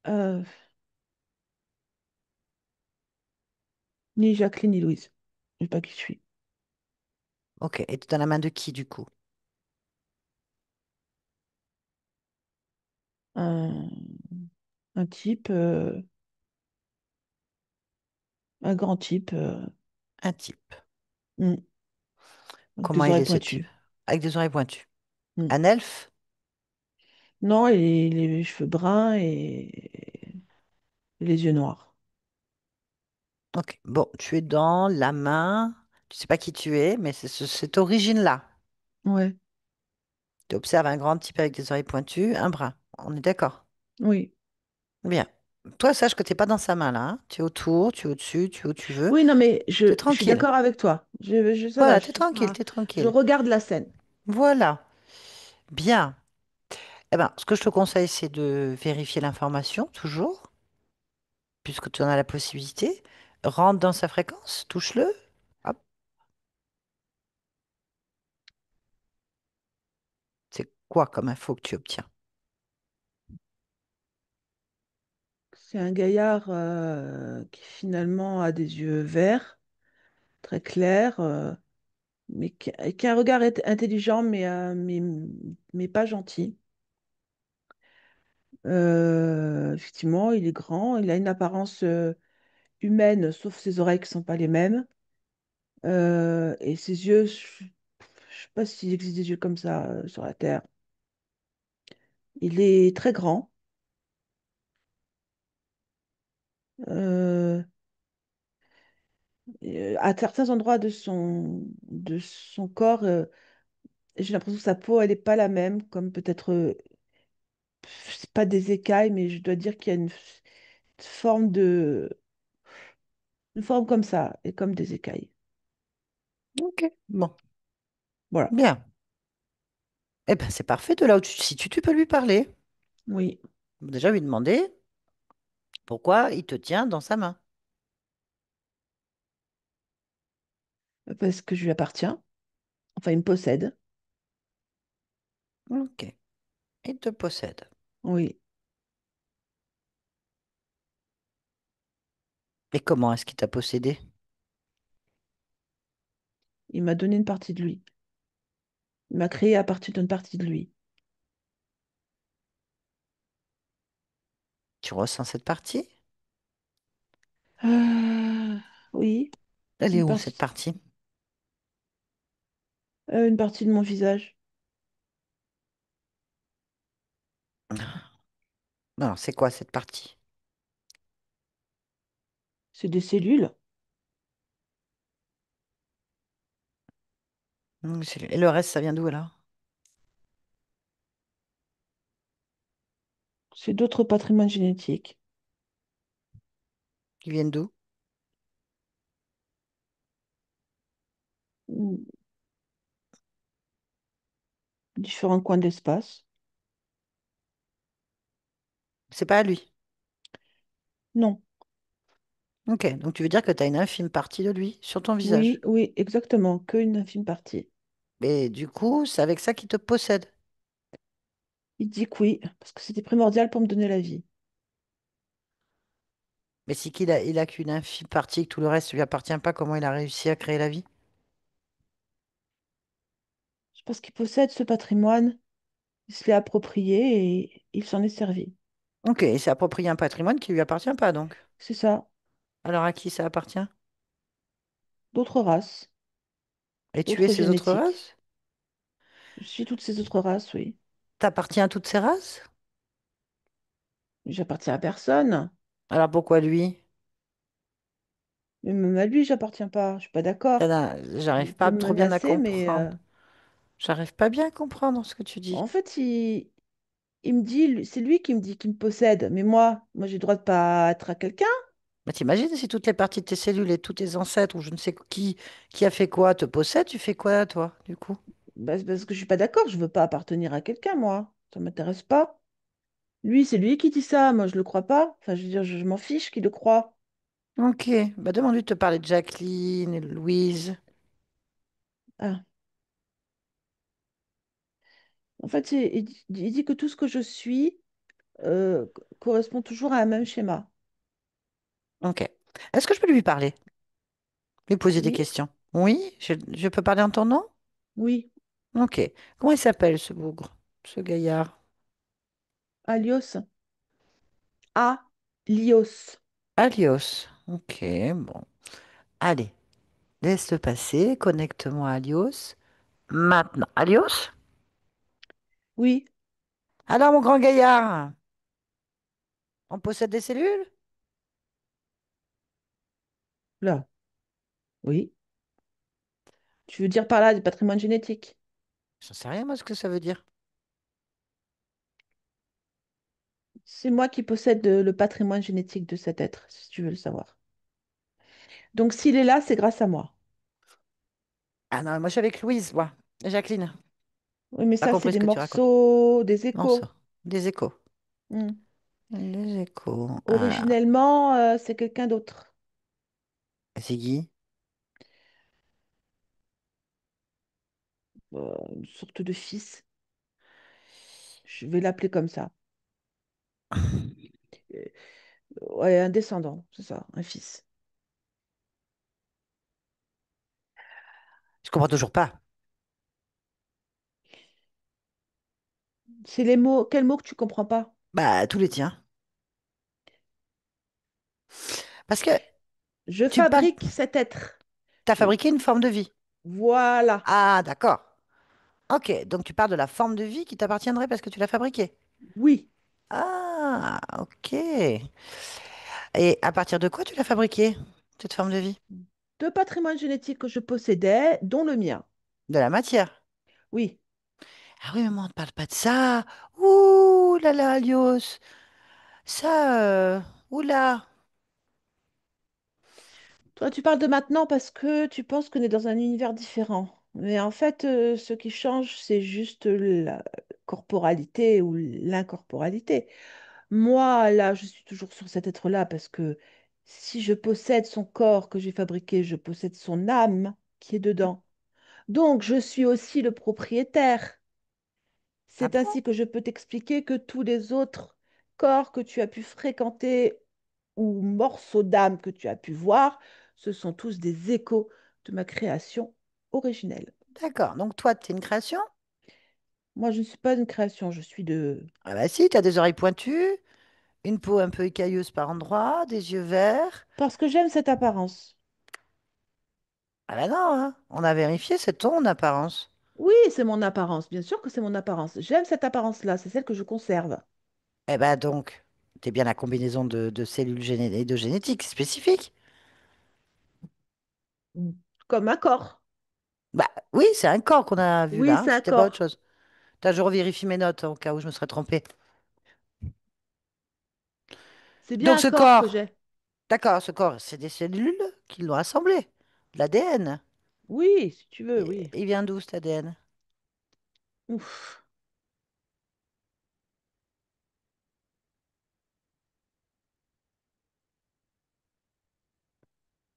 euh, ni Jacqueline ni Louise. Je sais pas qui je suis. Ok, et tu es dans la main de qui du coup? Un, un type, un grand type. Un type. Hmm. avec Comment des il oreilles est ce type? pointues. Avec des oreilles pointues. Hmm. Un elfe? Non, et les cheveux bruns et les yeux noirs. Ok. Bon, tu es dans la main. Tu sais pas qui tu es, mais c'est cette origine-là. Ouais, Tu observes un grand type avec des oreilles pointues, un brun. On est d'accord. oui. Bien. Toi, sache que tu n'es pas dans sa main là, hein. Tu es autour, tu es au-dessus, tu es où tu veux. Oui, non, mais Tu es je suis tranquille. d'accord avec toi. Ça va, Voilà, tu es tranquille, tu es je tranquille. regarde la scène. Voilà. Bien. Eh ben, ce que je te conseille, c'est de vérifier l'information, toujours, puisque tu en as la possibilité. Rentre dans sa fréquence, touche-le. Hop. C'est quoi comme info que tu obtiens? C'est un gaillard qui finalement a des yeux verts, très clairs, mais qui a un regard intelligent, mais pas gentil. Effectivement, il est grand, il a une apparence humaine, sauf ses oreilles qui sont pas les mêmes. Et ses yeux, je sais pas s'il existe des yeux comme ça sur la Terre. Il est très grand. Euh, à certains endroits de son corps, j'ai l'impression que sa peau, elle n'est pas la même, comme peut-être, c'est pas des écailles, mais je dois dire qu'il y a forme une forme comme ça, et comme des écailles. Ok. Bon, Voilà. bien. Eh ben, c'est parfait. De là où tu te situes, tu peux lui parler. Oui, Déjà lui demander pourquoi il te tient dans sa main. parce que je lui appartiens. Enfin, il me possède. Ok. Il te possède. Oui, Et comment est-ce qu'il t'a possédé? il m'a donné une partie de lui. Il m'a créé à partir d'une partie de lui. Tu ressens cette partie? Ah, oui, Elle est une où cette partie, partie? une partie de mon visage. Alors, c'est quoi cette partie? C'est des cellules. Et le reste, ça vient d'où alors? C'est d'autres patrimoines génétiques. Ils viennent d'où? Mm, différents coins de l'espace. C'est pas à lui. Non. Ok, donc tu veux dire que tu as une infime partie de lui sur ton Oui, visage. oui, exactement. Qu'une infime partie. Et du coup, c'est avec ça qu'il te possède. Il dit que oui, parce que c'était primordial pour me donner la vie. Mais si il a qu'une infime partie, que tout le reste lui appartient pas, comment il a réussi à créer la vie? C'est parce qu'il possède ce patrimoine, il se l'est approprié et il s'en est servi. Ok, il s'est approprié un patrimoine qui lui appartient pas donc. C'est ça. Alors à qui ça appartient? D'autres races, Et tu es d'autres ces autres génétiques. races? Je suis toutes ces autres races, oui. T'appartiens à toutes ces races? J'appartiens à personne. Alors pourquoi lui? Mais même à lui, j'appartiens pas. Je suis pas d'accord. J'arrive Il peut pas me trop bien à menacer, mais comprendre. J'arrive pas bien à comprendre ce que tu dis. en fait, il me dit, c'est lui qui me dit qu'il me possède. Mais moi, j'ai le droit de pas être à quelqu'un. Mais t'imagines si toutes les parties de tes cellules et tous tes ancêtres ou je ne sais qui a fait quoi te possèdent, tu fais quoi toi, du coup? Bah, c'est parce que je suis pas d'accord. Je veux pas appartenir à quelqu'un, moi. Ça m'intéresse pas. Lui, c'est lui qui dit ça. Moi, je le crois pas. Enfin, je veux dire, je m'en fiche qu'il le croit. Ok, bah demande-lui de te parler de Jacqueline et de Louise. Ah. En fait, il dit que tout ce que je suis correspond toujours à un même schéma. Ok. Est-ce que je peux lui parler? Lui poser des Oui, questions? Oui, je peux parler en ton nom? oui. Ok. Comment il s'appelle ce bougre, ce gaillard? Alios. Alios. Alios. Ok, bon. Allez, laisse-le passer, connecte-moi à Alios. Maintenant, Alios? Oui, Alors, mon grand gaillard, on possède des cellules? là, oui. Tu veux dire par là du patrimoine génétique? J'en sais rien, moi, ce que ça veut dire. C'est moi qui possède le patrimoine génétique de cet être, si tu veux le savoir. Donc s'il est là, c'est grâce à moi. Ah non, moi, je suis avec Louise, moi. Et Jacqueline. Oui, mais Pas ça, c'est compris ce des que tu racontes. morceaux, des Non, ça. échos. Des échos. Hmm. Des échos. Ah, Originellement, c'est quelqu'un d'autre. Ziggy. Une sorte de fils. Je vais l'appeler comme ça. Euh, ouais, un descendant, c'est ça, un fils. Je comprends toujours pas. C'est les mots, quels mots que tu comprends pas? Bah, tous les tiens. Parce que Je tu pas, fabrique cet être. t'as Je... fabriqué une forme de vie. Voilà. Ah, d'accord. Ok, donc tu parles de la forme de vie qui t'appartiendrait parce que tu l'as fabriquée. Oui. Ah, ok. Et à partir de quoi tu l'as fabriquée, cette forme de vie? Deux patrimoines génétiques que je possédais, dont le mien. De la matière. Oui. Ah oui, mais moi, on ne parle pas de ça. Ouh là là, Alios. Ça, ouh là. Toi, tu parles de maintenant parce que tu penses qu'on est dans un univers différent. Mais en fait, ce qui change, c'est juste la corporalité ou l'incorporalité. Moi, là, je suis toujours sur cet être-là parce que si je possède son corps que j'ai fabriqué, je possède son âme qui est dedans. Donc, je suis aussi le propriétaire. Ah C'est bon? ainsi que je peux t'expliquer que tous les autres corps que tu as pu fréquenter ou morceaux d'âme que tu as pu voir, ce sont tous des échos de ma création originelle. D'accord. Donc toi, tu es une création? Moi, je ne suis pas une création, je suis de... Ah bah si, tu as des oreilles pointues, une peau un peu écailleuse par endroits, des yeux verts. Parce que j'aime cette apparence. Ah bah non, hein. On a vérifié, c'est ton apparence. Oui, c'est mon apparence, bien sûr que c'est mon apparence. J'aime cette apparence-là, c'est celle que je conserve. Eh ben donc, t'es bien la combinaison de cellules et de génétique spécifiques. Comme un corps. Bah oui, c'est un corps qu'on a vu Oui, là, hein. c'est un C'était pas autre corps. chose. Attends, je revérifie mes notes au cas où je me serais trompée. C'est bien Donc un ce corps que corps, j'ai. d'accord, ce corps, c'est des cellules qui l'ont assemblé. De l'ADN. Oui, si tu veux, Et oui. il vient d'où cet ADN? Ouf.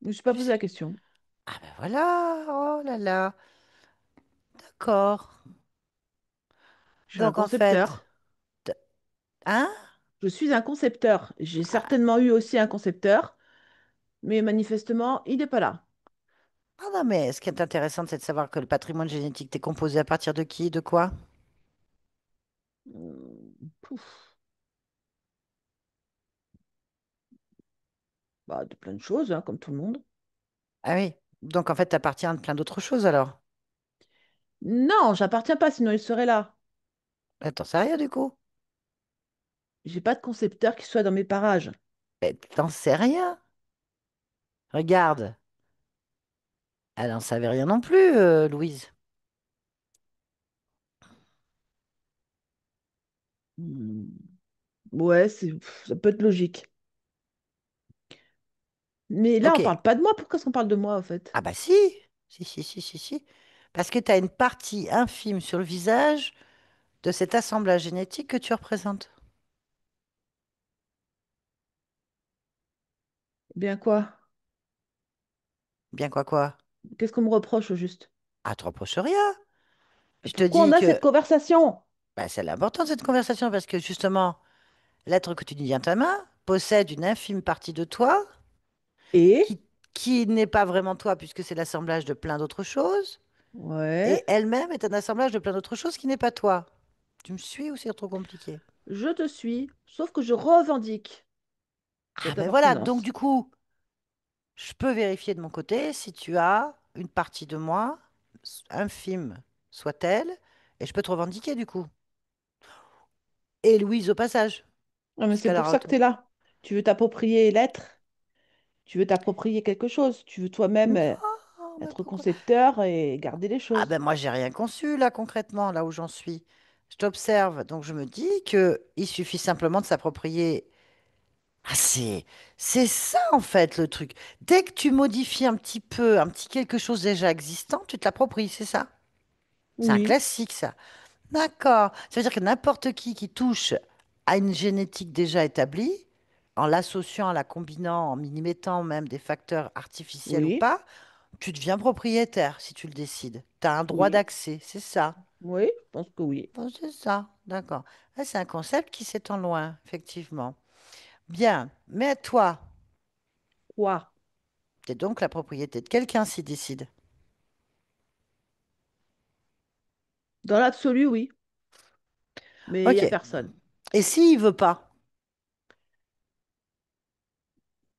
Je ne me suis pas Tu posé sais. la question. Ah ben voilà, oh là là, d'accord. Je suis un Donc en fait, concepteur. t- hein? Je suis un concepteur. J'ai Ah, certainement eu aussi un concepteur, mais manifestement, il n'est pas là. ah non, mais ce qui est intéressant, c'est de savoir que le patrimoine génétique t'est composé à partir de qui, de quoi? Pouf. Bah, de plein de choses, hein, comme tout le monde. Ah oui. Donc en fait, t'appartiens à plein d'autres choses alors. Non, j'appartiens pas, sinon il serait là. T'en sais rien du coup. J'ai pas de concepteur qui soit dans mes parages. Mais t'en sais rien. Regarde, elle n'en savait rien non plus, Louise. Hmm. Ouais, ça peut être logique. Mais là, Ok. on parle pas de moi. Pourquoi est-ce qu'on parle de moi, en fait? Ah bah si. Si, si, si, si, si. Parce que t'as une partie infime sur le visage de cet assemblage génétique que tu représentes. Bien quoi? Bien quoi quoi? Qu'est-ce qu'on me reproche au juste? Ah, te reproche rien. Je te Pourquoi on dis a que cette conversation? bah, c'est l'important de cette conversation parce que justement, l'être que tu dis dans ta main possède une infime partie de toi Et? qui, qui n'est pas vraiment toi puisque c'est l'assemblage de plein d'autres choses. Et Ouais, elle-même est un assemblage de plein d'autres choses qui n'est pas toi. Tu me suis ou c'est trop compliqué? je te suis, sauf que je revendique Ah cette ben voilà, donc appartenance. du coup, je peux vérifier de mon côté si tu as une partie de moi infime. soit-elle, et je peux te revendiquer du coup. Et Louise au passage, Non, mais c'est puisqu'elle pour aura ça que tout. tu es là. Tu veux t'approprier l'être, tu veux t'approprier quelque chose, tu veux toi-même Non, mais être pourquoi? concepteur et garder les Ah choses. ben moi, j'ai rien conçu là concrètement, là où j'en suis. Je t'observe, donc je me dis que il suffit simplement de s'approprier. Ah, c'est ça en fait le truc. Dès que tu modifies un petit peu, un petit quelque chose déjà existant, tu te l'appropries, c'est ça. C'est un Oui, classique ça. D'accord. Ça veut dire que n'importe qui touche à une génétique déjà établie, en l'associant, en la combinant, en y mettant même des facteurs artificiels ou oui, pas, tu deviens propriétaire si tu le décides. Tu as un droit oui, d'accès, c'est ça. oui, je pense que oui. Bon, c'est ça, d'accord. Ah, c'est un concept qui s'étend loin, effectivement. Bien, mais toi, Quoi? tu es donc la propriété de quelqu'un s'il décide. Dans l'absolu, oui, mais il n'y Ok. a personne. Et s'il veut pas?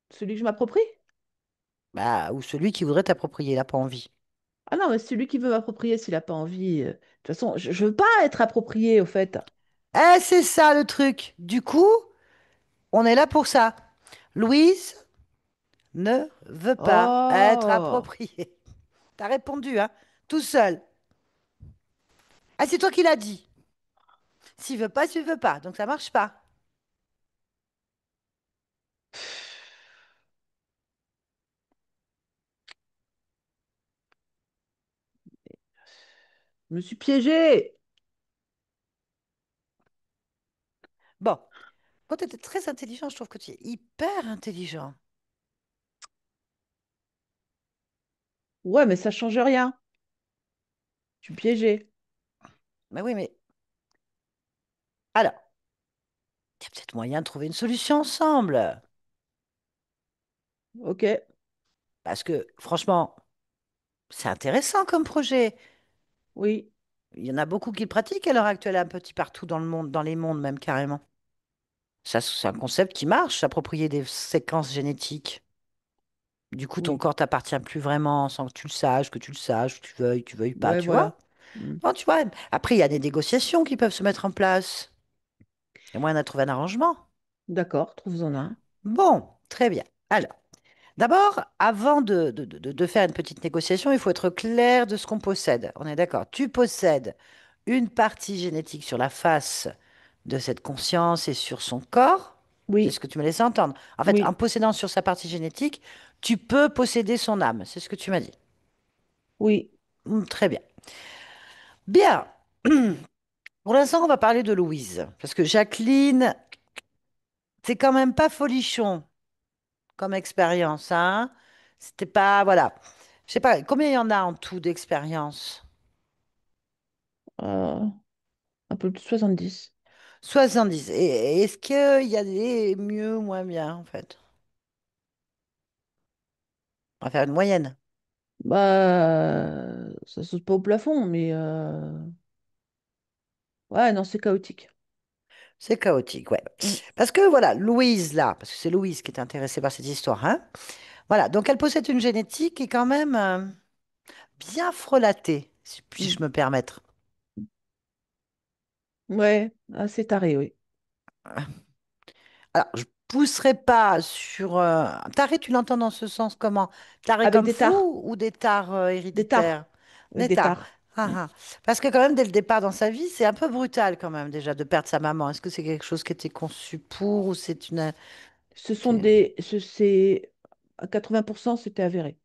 Celui que je m'approprie? Bah, ou celui qui voudrait t'approprier, il n'a pas envie. Ah non, mais celui qui veut m'approprier, s'il n'a pas envie. De toute façon, je ne veux pas être approprié, au fait. Eh, c'est ça le truc. Du coup, on est là pour ça. Louise ne veut pas être Oh, appropriée. T'as répondu, hein? Tout seul. Ah, c'est toi qui l'as dit. S'il veut pas, tu veux pas. Donc ça marche pas. je me suis piégée. Bon, quand tu étais très intelligent, je trouve que tu es hyper intelligent. Ouais, mais ça change rien. Je suis piégée. Mais oui, mais alors, il y a peut-être moyen de trouver une solution ensemble. Ok, Parce que franchement, c'est intéressant comme projet. oui, Il y en a beaucoup qui le pratiquent à l'heure actuelle, un petit partout dans le monde, dans les mondes même carrément. Ça, c'est un concept qui marche, s'approprier des séquences génétiques. Du coup, ton oui. corps t'appartient plus vraiment sans que tu le saches, que tu veuilles pas, Ouais, tu vois? voilà. Hmm. Bon, tu vois. Après, il y a des négociations qui peuvent se mettre en place. Il y a moyen de trouver un arrangement. D'accord, trouve-en un. Bon, très bien. Alors, d'abord, avant de faire une petite négociation, il faut être clair de ce qu'on possède. On est d'accord. Tu possèdes une partie génétique sur la face de cette conscience et sur son corps. C'est ce Oui, que tu me laissais entendre. En fait, en oui, possédant sur sa partie génétique, tu peux posséder son âme. C'est ce que tu m'as dit. oui. Très bien. Bien. Pour l'instant, on va parler de Louise. Parce que Jacqueline, c'est quand même pas folichon comme expérience, hein? C'était pas, voilà. Je sais pas, combien il y en a en tout d'expérience? Euh, un peu plus de 70. 70. Et est-ce qu'il y a des mieux ou moins bien, en fait? On va faire une moyenne. Bah, ça saute pas au plafond, mais ouais, non, c'est chaotique. C'est chaotique, ouais. Mm, Parce que voilà, Louise, là, parce que c'est Louise qui est intéressée par cette histoire, hein? Voilà, donc elle possède une génétique qui est quand même bien frelatée, si puis-je mm. me permettre. Ouais, assez taré, oui. Alors, je pousserai pas sur... Taré, tu l'entends dans ce sens comment? Taré Avec comme des tares, fou ou des tares des tares, héréditaires? avec Des des tares. tares. Ah, Mm. ah. Parce que quand même, dès le départ dans sa vie, c'est un peu brutal quand même déjà de perdre sa maman. Est-ce que c'est quelque chose qui était conçu pour ou c'est une... Ce sont des, c'est, à 80%, c'était avéré.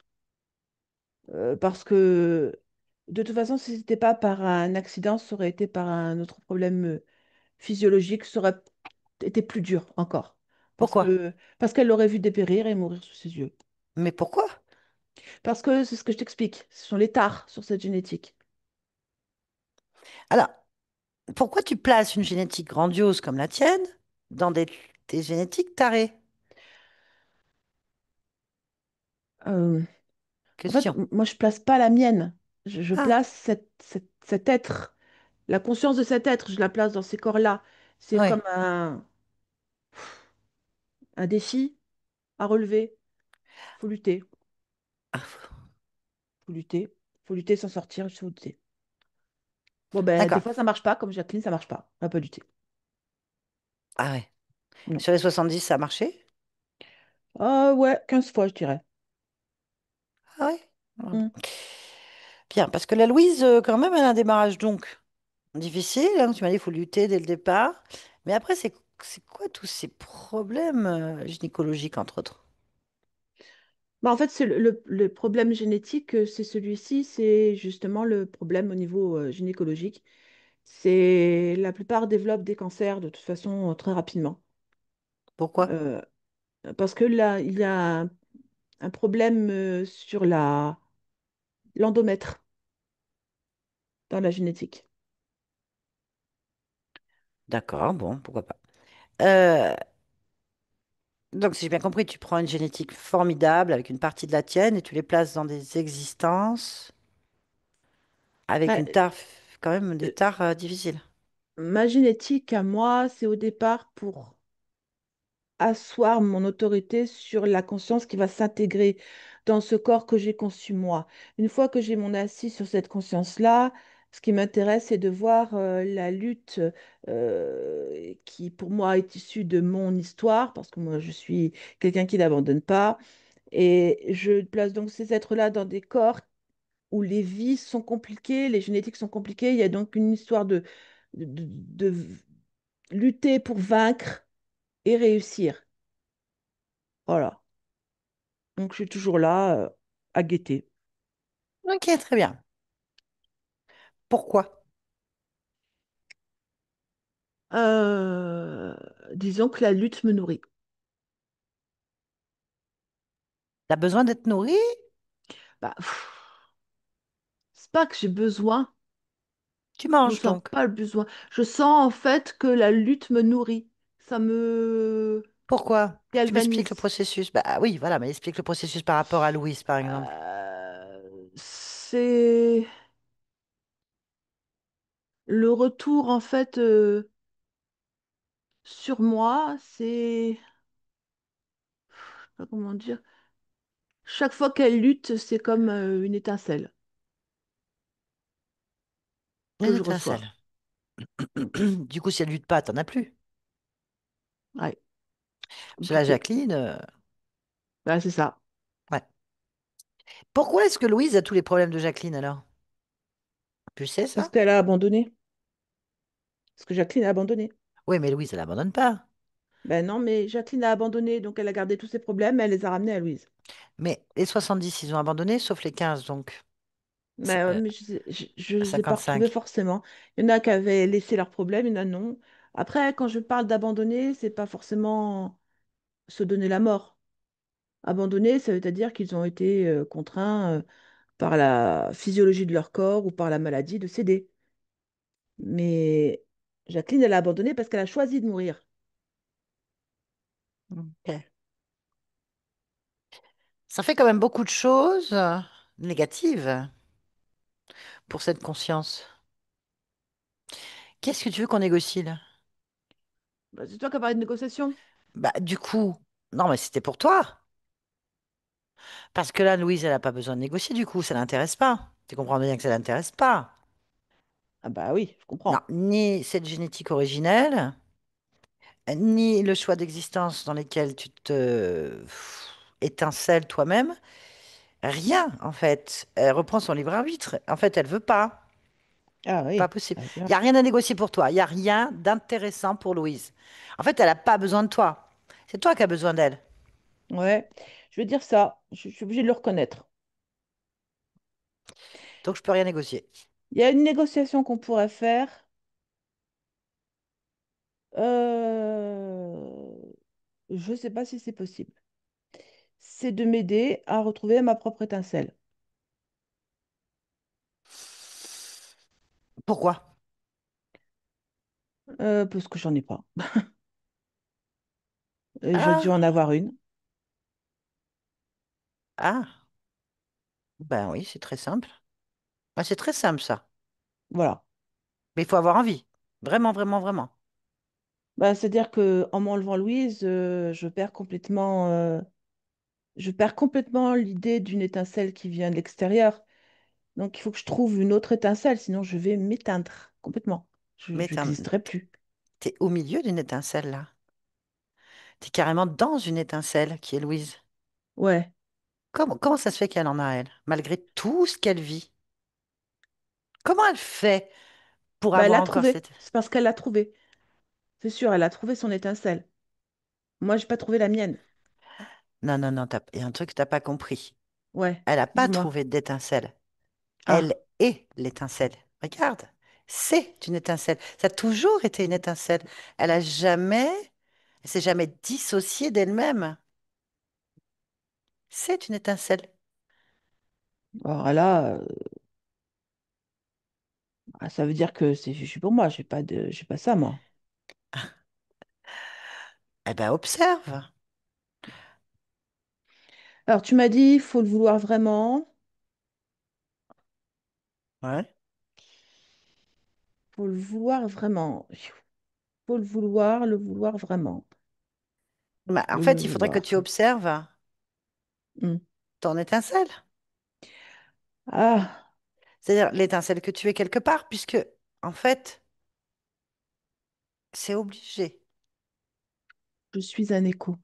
Parce que, de toute façon, si c'était pas par un accident, ça aurait été par un autre problème physiologique, ça aurait été plus dur encore. Pourquoi? Parce qu'elle l'aurait vu dépérir et mourir sous ses yeux. Mais pourquoi? Parce que c'est ce que je t'explique. Ce sont les tares sur cette génétique. Alors, pourquoi tu places une génétique grandiose comme la tienne dans des génétiques tarées? Euh, En fait, Question. moi, je place pas la mienne. Je Ah, place cet être, la conscience de cet être, je la place dans ces corps-là. C'est oui. comme un défi à relever. Faut lutter, Ah, faut lutter, faut lutter sans sortir, il faut lutter. Bon, ben, des D'accord. fois, ça marche pas, comme Jacqueline, ça marche pas. Pas du tout. Ah ouais. Non. Sur les 70, ça a marché? Ah ouais, 15 fois, je dirais. Ah ouais. Ah bon. Mm. Bien, parce que la Louise, quand même, elle a un démarrage donc difficile, hein. Tu m'as dit qu'il faut lutter dès le départ. Mais après, c'est quoi tous ces problèmes gynécologiques, entre autres? Bah, en fait, c'est le problème génétique, c'est celui-ci, c'est justement le problème au niveau gynécologique. C'est la plupart développent des cancers de toute façon très rapidement. Pourquoi? Euh, Parce que là, il y a un problème sur l'endomètre dans la génétique. D'accord, bon, pourquoi pas. Euh, donc, si j'ai bien compris, tu prends une génétique formidable avec une partie de la tienne et tu les places dans des existences avec Bah, une tare, quand même des euh, tares difficiles. ma génétique à moi, c'est au départ pour asseoir mon autorité sur la conscience qui va s'intégrer dans ce corps que j'ai conçu moi. Une fois que j'ai mon assis sur cette conscience-là, ce qui m'intéresse, c'est de voir la lutte qui, pour moi, est issue de mon histoire, parce que moi, je suis quelqu'un qui n'abandonne pas. Et je place donc ces êtres-là dans des corps où les vies sont compliquées, les génétiques sont compliquées. Il y a donc une histoire de lutter pour vaincre et réussir. Voilà. Donc, je suis toujours là à guetter. Ok, très bien. Pourquoi? Euh, Disons que la lutte me nourrit. T'as besoin d'être nourri? Bah, c'est pas que j'ai besoin, Tu je manges ressens donc. pas le besoin. Je sens en fait que la lutte me nourrit. Ça me Pourquoi? Tu m'expliques le galvanise. processus. Bah oui, voilà, mais explique le processus par rapport à Louise, par exemple. C'est le retour en fait sur moi. C'est, je sais pas comment dire. Chaque fois qu'elle lutte, c'est comme une étincelle que Une je reçois. étincelle. Du coup, si elle lutte pas, t'en as plus. Ouais, C'est la plutôt. Jacqueline. Bah, c'est ça. Ouais. Pourquoi est-ce que Louise a tous les problèmes de Jacqueline alors? Tu sais Parce ça? qu'elle a abandonné. Parce que Jacqueline a abandonné. Oui, mais Louise, elle abandonne pas. Ben non, mais Jacqueline a abandonné, donc elle a gardé tous ses problèmes, elle les a ramenés à Louise. Mais les 70, ils ont abandonné, sauf les 15, donc Mais, euh, mais je les ai pas retrouvés 55. forcément. Il y en a qui avaient laissé leurs problèmes, il y en a non. Après, quand je parle d'abandonner, c'est pas forcément se donner la mort. Abandonner, ça veut dire qu'ils ont été contraints par la physiologie de leur corps ou par la maladie de céder. Mais Jacqueline, elle a abandonné parce qu'elle a choisi de mourir. Ok. Ça fait quand même beaucoup de choses négatives pour cette conscience. Qu'est-ce que tu veux qu'on négocie là? Ben, c'est toi qui as parlé de négociation. Bah, du coup, non, mais c'était pour toi. Parce que là, Louise, elle n'a pas besoin de négocier, du coup, ça l'intéresse pas. Tu comprends bien que ça l'intéresse pas. Ah bah oui, je Non, comprends. ni cette génétique originelle, ni le choix d'existence dans lesquels tu te étincelles toi-même. Rien, en fait. Elle reprend son libre arbitre. En fait, elle veut pas. Ah Pas oui, possible. bah, Il bien. n'y a rien à négocier pour toi. Il n'y a rien d'intéressant pour Louise. En fait, elle n'a pas besoin de toi. C'est toi qui as besoin d'elle. Ouais, je veux dire ça, je suis obligée de le reconnaître. Donc, je peux rien négocier. Il y a une négociation qu'on pourrait faire. euh, je ne sais pas si c'est possible. C'est de m'aider à retrouver ma propre étincelle. Pourquoi? Parce que j'en ai pas. J'ai dû Ah, en avoir une. ah, ben oui, c'est très simple. Ah, c'est très simple, ça. Voilà. Mais il faut avoir envie. Vraiment, vraiment, vraiment. Bah, c'est-à-dire que en m'enlevant Louise, je perds complètement l'idée d'une étincelle qui vient de l'extérieur. Donc, il faut que je trouve une autre étincelle, sinon je vais m'éteindre complètement. Je Mais n'existerai plus. t'es au milieu d'une étincelle là. T'es carrément dans une étincelle qui est Louise. Ouais. Comment ça se fait qu'elle en a, elle, malgré tout ce qu'elle vit? Comment elle fait pour Bah, elle avoir l'a encore trouvé. cette... C'est parce qu'elle l'a trouvé. C'est sûr, elle a trouvé son étincelle. Moi, j'ai pas trouvé la mienne. Non, non, non, il y a un truc que t'as pas compris. Ouais, Elle n'a pas dis-moi. trouvé d'étincelle. Elle Ah, est l'étincelle. Regarde, c'est une étincelle. Ça a toujours été une étincelle. Elle s'est jamais dissociée d'elle-même. C'est une étincelle. alors là, ça veut dire que c'est fichu pour moi. J'ai pas ça, moi. Eh ben, observe. Alors, tu m'as dit, il faut le vouloir vraiment. Ouais. Faut le vouloir vraiment. Faut le vouloir vraiment. Bah, en Faut le fait, il faudrait que vouloir. tu observes Hmm. ton étincelle. Ah, C'est-à-dire l'étincelle que tu es quelque part, puisque, en fait, c'est obligé. je suis un écho.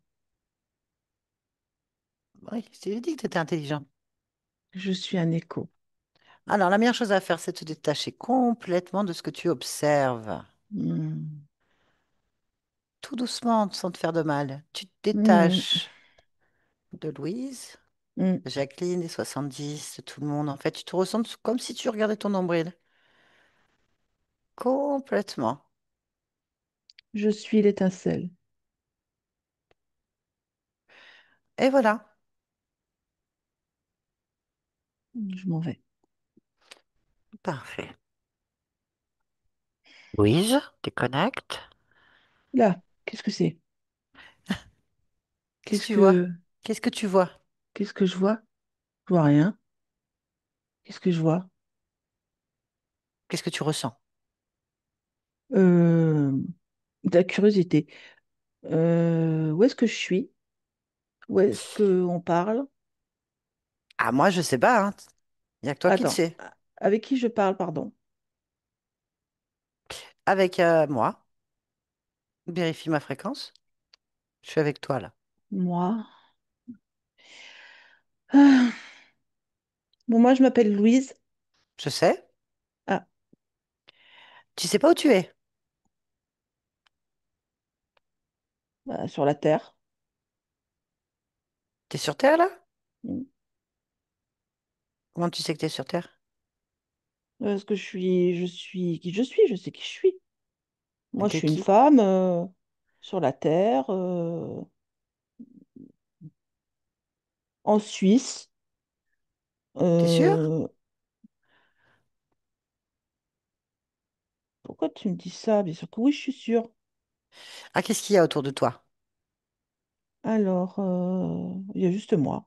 Oui, je t'ai dit que tu étais intelligent. Je suis un écho. Alors, la meilleure chose à faire, c'est de te détacher complètement de ce que tu observes. Hmm. Tout doucement, sans te faire de mal. Tu te Hmm. détaches de Louise, Hmm. de Jacqueline, des 70, de tout le monde. En fait, tu te ressens comme si tu regardais ton nombril. Complètement. Je suis l'étincelle. Et voilà. Je m'en vais. Parfait. Louise, déconnecte. Là, qu'est-ce que c'est? Qu'est-ce Qu'est-ce que tu vois? que Qu'est-ce que tu vois? qu'est-ce que je vois? Je vois rien. Qu'est-ce que je vois? Qu'est-ce que tu ressens? Euh, de la curiosité. Où est-ce que je suis? Où est-ce que on parle? Ah, moi, je sais pas, hein. Il n'y a que toi qui le Attends, sais. avec qui je parle, pardon? Avec moi, vérifie ma fréquence. Je suis avec toi là. Moi. Ah, bon, moi, je m'appelle Louise. Je sais. Ah, Tu sais pas où tu es. bah, sur la Terre. T'es sur Terre là? Mm. Comment tu sais que t'es sur Terre? Parce que je suis qui je suis, je sais qui je suis. Et Moi, je t'es suis une qui? femme sur la Terre, en Suisse. T'es sûr? Euh, Pourquoi tu me dis ça? Bien sûr que oui, je suis sûre. Ah, qu'est-ce qu'il y a autour de toi? Alors, il y a juste moi.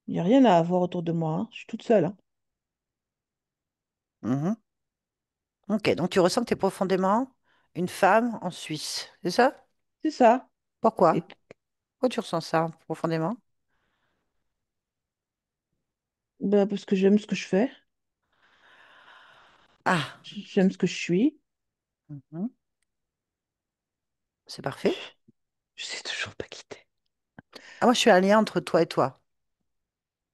Il n'y a rien à avoir autour de moi, hein. Je suis toute seule, hein. Mhm. Ok, donc tu ressens que tu es profondément une femme en Suisse, c'est ça? C'est ça. Et Pourquoi? Pourquoi tu ressens ça profondément? ben, parce que j'aime ce que je fais. Ah, J'aime ce que je suis. mhm. C'est parfait. Je sais toujours pas quitter. Ah, moi, je suis un lien entre toi et toi,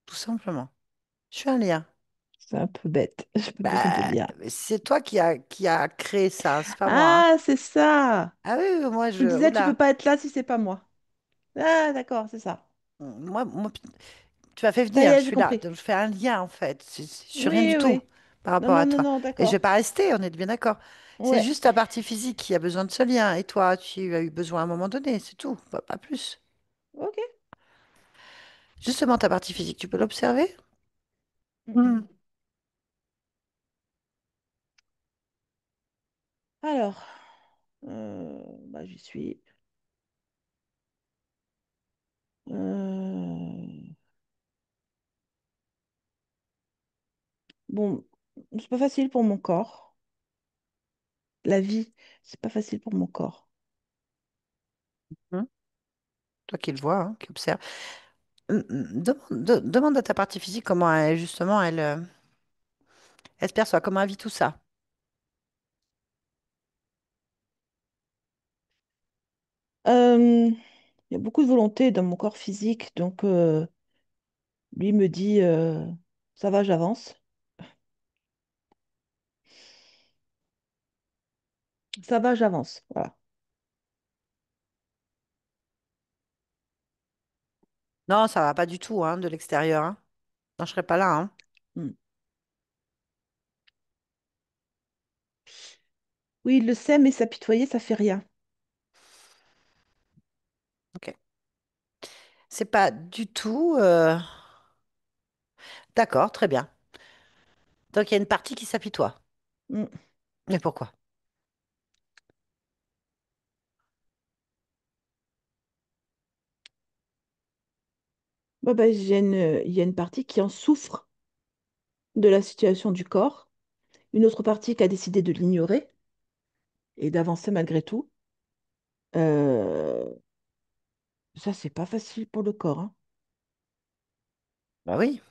tout simplement. Je suis un lien. C'est un peu bête. J'ai pas besoin de Bah, lien. c'est toi qui a créé ça, c'est pas moi, hein. Ah, c'est ça. Ah oui, oui, moi, Tu me disais, tu peux Oula. pas être là si c'est pas moi. Ah, d'accord, c'est ça. Moi, tu m'as fait Ça y venir, je est, j'ai suis là. compris. Donc, je fais un lien, en fait. Je suis rien du Oui, tout oui. par Non, rapport non, à non, toi. non, Et je vais d'accord. pas rester, on est bien d'accord. C'est Ouais. juste ta partie physique qui a besoin de ce lien. Et toi, tu as eu besoin à un moment donné, c'est tout, pas plus. Ok. Justement, ta partie physique, tu peux l'observer? Mm. Hmm. Alors, bah, j'y suis. Euh, Bon, c'est pas facile pour mon corps. La vie, c'est pas facile pour mon corps. Hmm. Toi qui le vois, hein, qui observe. Demande à ta partie physique comment elle, justement, elle. Elle se perçoit comment elle vit tout ça. Euh, il y a beaucoup de volonté dans mon corps physique, donc lui me dit ça va, j'avance. Ça va, j'avance. Voilà. Non, ça va pas du tout, hein, de l'extérieur, hein. Non, je serais pas là, hein. Mm. Oui, il le sait, mais s'apitoyer, ça fait rien. Ok. C'est pas du tout. D'accord, très bien. Donc il y a une partie qui s'apitoie. Mm. Mais pourquoi? Il y a une partie qui en souffre de la situation du corps, une autre partie qui a décidé de l'ignorer et d'avancer malgré tout. Euh, Ça, c'est pas facile pour le corps, hein. Bah oui.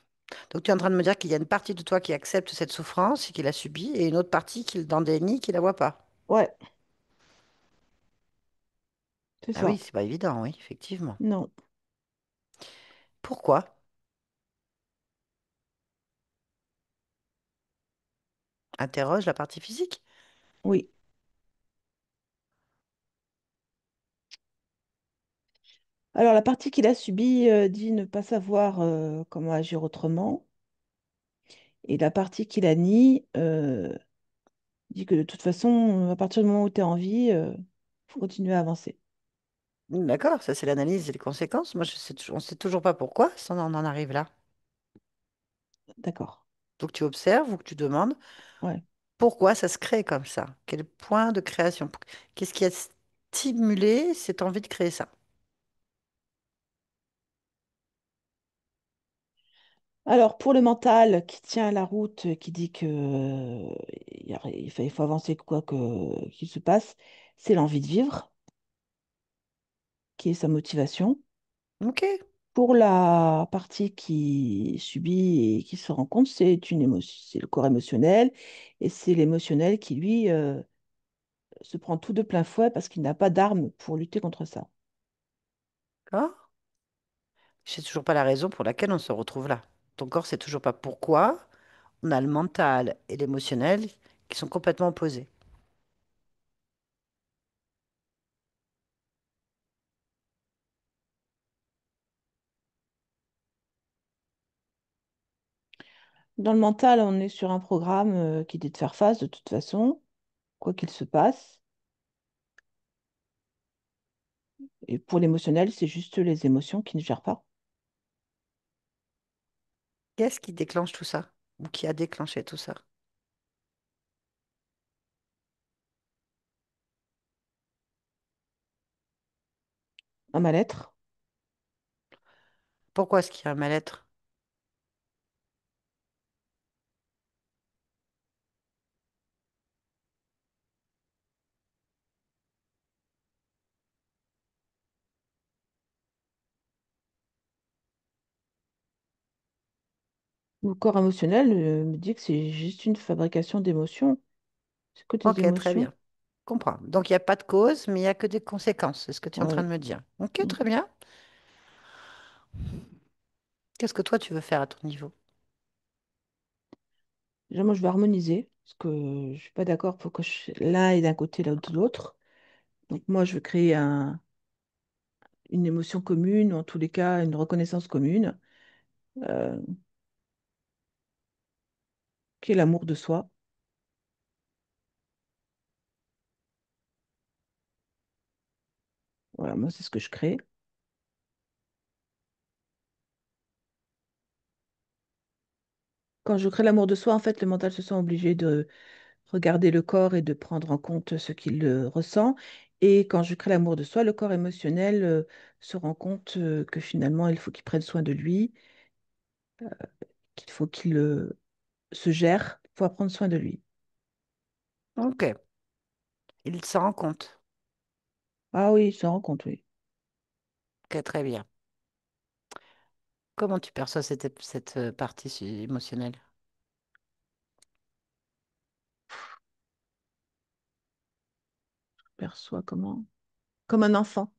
Donc tu es en train de me dire qu'il y a une partie de toi qui accepte cette souffrance et qui la subit, et une autre partie qui dans le déni, qui la voit pas. Ouais, c'est Ah oui, ça. c'est pas évident, oui, effectivement. Non, Pourquoi? Interroge la partie physique. oui. Alors, la partie qu'il a subie dit ne pas savoir comment agir autrement. Et la partie qu'il a nie dit que de toute façon, à partir du moment où tu es en vie, faut continuer à avancer. D'accord, ça c'est l'analyse et les conséquences. Moi, on sait toujours pas pourquoi si on en arrive là. D'accord. Donc tu observes ou que tu demandes Ouais. pourquoi ça se crée comme ça. Quel point de création? Qu'est-ce qui a stimulé cette envie de créer ça? Alors, pour le mental qui tient la route, qui dit que il faut avancer quoi que qu'il se passe, c'est l'envie de vivre qui est sa motivation. Ok, Pour la partie qui subit et qui se rend compte, c'est une émotion, c'est le corps émotionnel et c'est l'émotionnel qui, lui, se prend tout de plein fouet parce qu'il n'a pas d'armes pour lutter contre ça. d'accord. Je sais toujours pas la raison pour laquelle on se retrouve là. Ton corps sait toujours pas pourquoi. On a le mental et l'émotionnel qui sont complètement opposés. Dans le mental, on est sur un programme qui dit de faire face de toute façon, quoi qu'il se passe. Et pour l'émotionnel, c'est juste les émotions qui ne gèrent pas. Qu'est-ce qui déclenche tout ça? Ou qui a déclenché tout ça? Un mal-être. Pourquoi est-ce qu'il y a un mal-être? Le corps émotionnel me dit que c'est juste une fabrication d'émotions. C'est que des Ok, très émotions. bien. Comprends. Donc il n'y a pas de cause, mais il n'y a que des conséquences. C'est ce que tu es en train Oui. de me dire. Ok, Mm. très bien. Qu'est-ce que toi tu veux faire à ton niveau? Déjà, moi, je vais harmoniser parce que je suis pas d'accord pour que l'un est d'un côté, l'autre de l'autre. Donc, moi, je veux créer une émotion commune, ou en tous les cas, une reconnaissance commune, euh, qui est l'amour de soi. Voilà, moi, c'est ce que je crée. Quand je crée l'amour de soi, en fait, le mental se sent obligé de regarder le corps et de prendre en compte ce qu'il ressent. Et quand je crée l'amour de soi, le corps émotionnel se rend compte que finalement, il faut qu'il prenne soin de lui, qu'il faut qu'il se gère pour prendre soin de lui. Ok, il s'en rend compte. Ah oui, il se rend compte, oui. Ok, très bien. Comment tu perçois cette partie émotionnelle? perçois comment? Comme un enfant.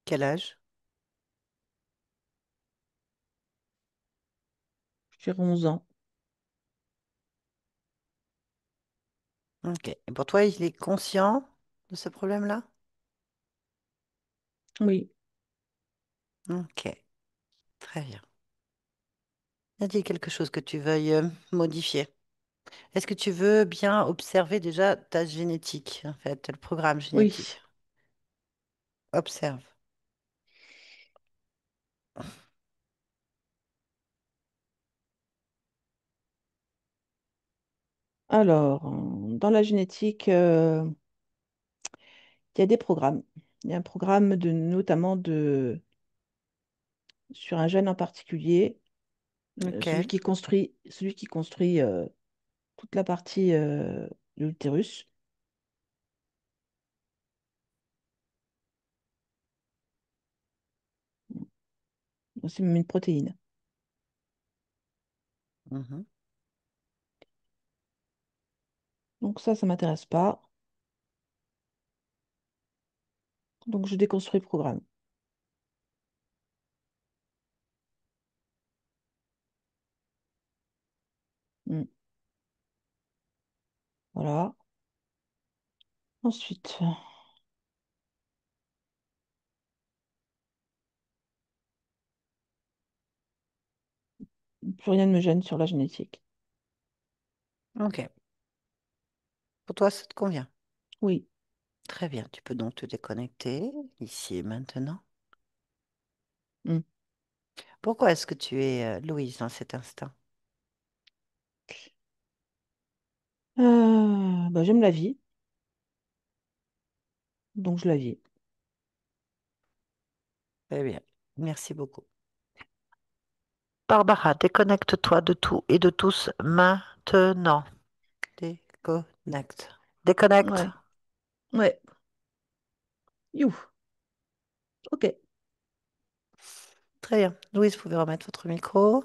Quel âge? J'ai 11 ans. Ok. Et pour toi, il est conscient de ce problème-là? Oui, Ok. Très bien. Y a-t-il quelque chose que tu veuilles modifier? Est-ce que tu veux bien observer déjà ta génétique, en fait, le programme oui. génétique? Observe. Alors, dans la génétique, il y a des programmes. Il y a un programme notamment sur un gène en particulier, Ok. celui qui construit toute la partie de l'utérus. C'est même une protéine. Mhm. Donc ça m'intéresse pas. Donc je déconstruis le programme. Mm. Voilà. Ensuite, plus rien ne me gêne sur la génétique. Ok. Pour toi, ça te convient. Oui. Très bien. Tu peux donc te déconnecter ici et maintenant. Mm. Pourquoi est-ce que tu es Louise dans cet instant? Bah, j'aime la vie, donc je la vis. Très bien. Merci beaucoup. Barbara, déconnecte-toi de tout et de tous maintenant. Déconnecte. Déconnecte. Ouais, ouais. You. Ok. Très bien. Louise, vous pouvez remettre votre micro.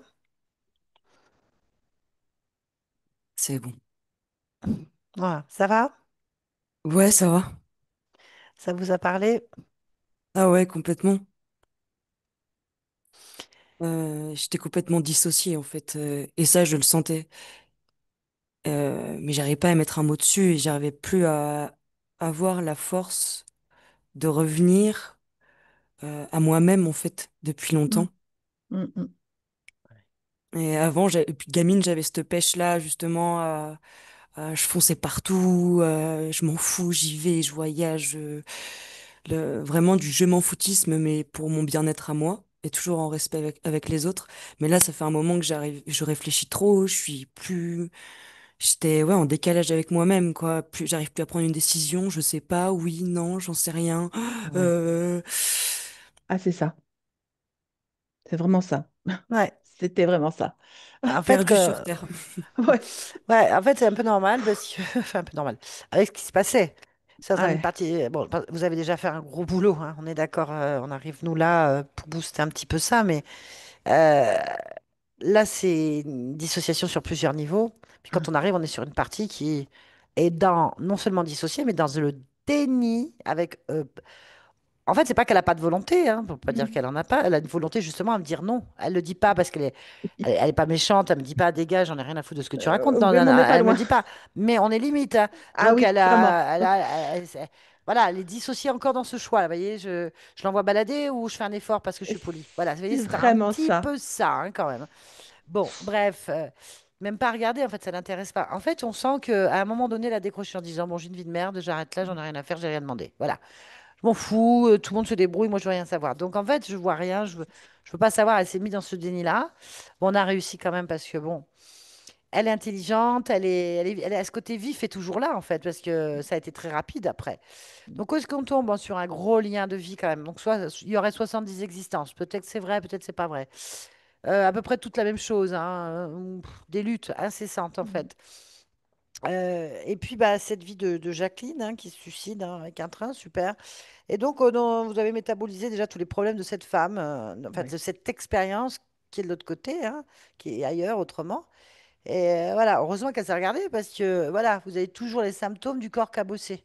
C'est bon. Voilà. Ça va? Ouais, ça va. Ça vous a parlé? Ah ouais, complètement. J'étais complètement dissociée en fait. Et ça, je le sentais. Mais j'arrivais pas à mettre un mot dessus et j'arrivais plus à avoir la force de revenir à moi-même en fait depuis Mm, longtemps. mm, mm. Et avant, et puis gamine, j'avais cette pêche-là justement. Je fonçais partout, je m'en fous, j'y vais, je voyage. Vraiment du je m'en foutisme, mais pour mon bien-être à moi. Et toujours en respect avec les autres. Mais là, ça fait un moment que je réfléchis trop, je suis plus, j'étais, ouais, en décalage avec moi-même, quoi. J'arrive plus à prendre une décision, je sais pas, oui, non, j'en sais rien. Ouais. Euh, Ah, c'est ça. C'est vraiment ça. Ouais. C'était vraiment ça. En fait, Perdu sur que... Terre. Ouais. ouais, en fait, c'est un peu normal parce que, enfin, un peu normal, avec ce qui se passait. Ah Certaines ouais. parties, bon, vous avez déjà fait un gros boulot, hein, on est d'accord, on arrive nous là pour booster un petit peu ça, mais euh, là, c'est une dissociation sur plusieurs niveaux. Puis quand on arrive, on est sur une partie qui est dans, non seulement dissociée, mais dans le déni avec en fait, c'est pas qu'elle a pas de volonté, hein, pour pas dire Mm. qu'elle en a pas. Elle a une volonté justement à me dire non. Elle le dit pas parce elle est pas méchante. Elle me dit pas dégage, j'en ai rien à foutre de ce que tu racontes. Non, Mais non, on non, n'est pas elle me loin. dit pas. Mais on est limite, hein. Ah Donc oui, vraiment. voilà, elle est dissociée encore dans ce choix. Vous voyez, je l'envoie balader ou je fais un effort parce que je suis polie. Voilà, vous voyez, C'est c'est un vraiment petit ça. peu ça, hein, quand même. Bon, bref, même pas regarder. En fait, ça l'intéresse pas. En fait, on sent qu'à un moment donné, elle a décroché en disant bon, j'ai une vie de merde, j'arrête là, j'en ai rien à faire, j'ai rien demandé. Voilà. Je m'en fous, tout le monde se débrouille, moi je veux rien savoir. Donc en fait, je vois rien, je veux pas savoir, elle s'est mise dans ce déni-là. Bon, on a réussi quand même parce que bon, elle est intelligente, elle a ce côté vif est toujours là en fait, parce que ça a été très rapide après. Donc est-ce qu'on tombe sur un gros lien de vie quand même? Donc soit il y aurait 70 existences, peut-être c'est vrai, peut-être c'est pas vrai. À peu près toute la même chose, hein, des luttes incessantes en Mm. fait. Et puis bah, cette vie de Jacqueline qui se suicide avec un train, super. Et donc, vous avez métabolisé déjà tous les problèmes de cette femme, enfin, Ouais. de cette expérience qui est de l'autre côté, hein, qui est ailleurs autrement. Et voilà, heureusement qu'elle s'est regardée parce que voilà, vous avez toujours les symptômes du corps cabossé,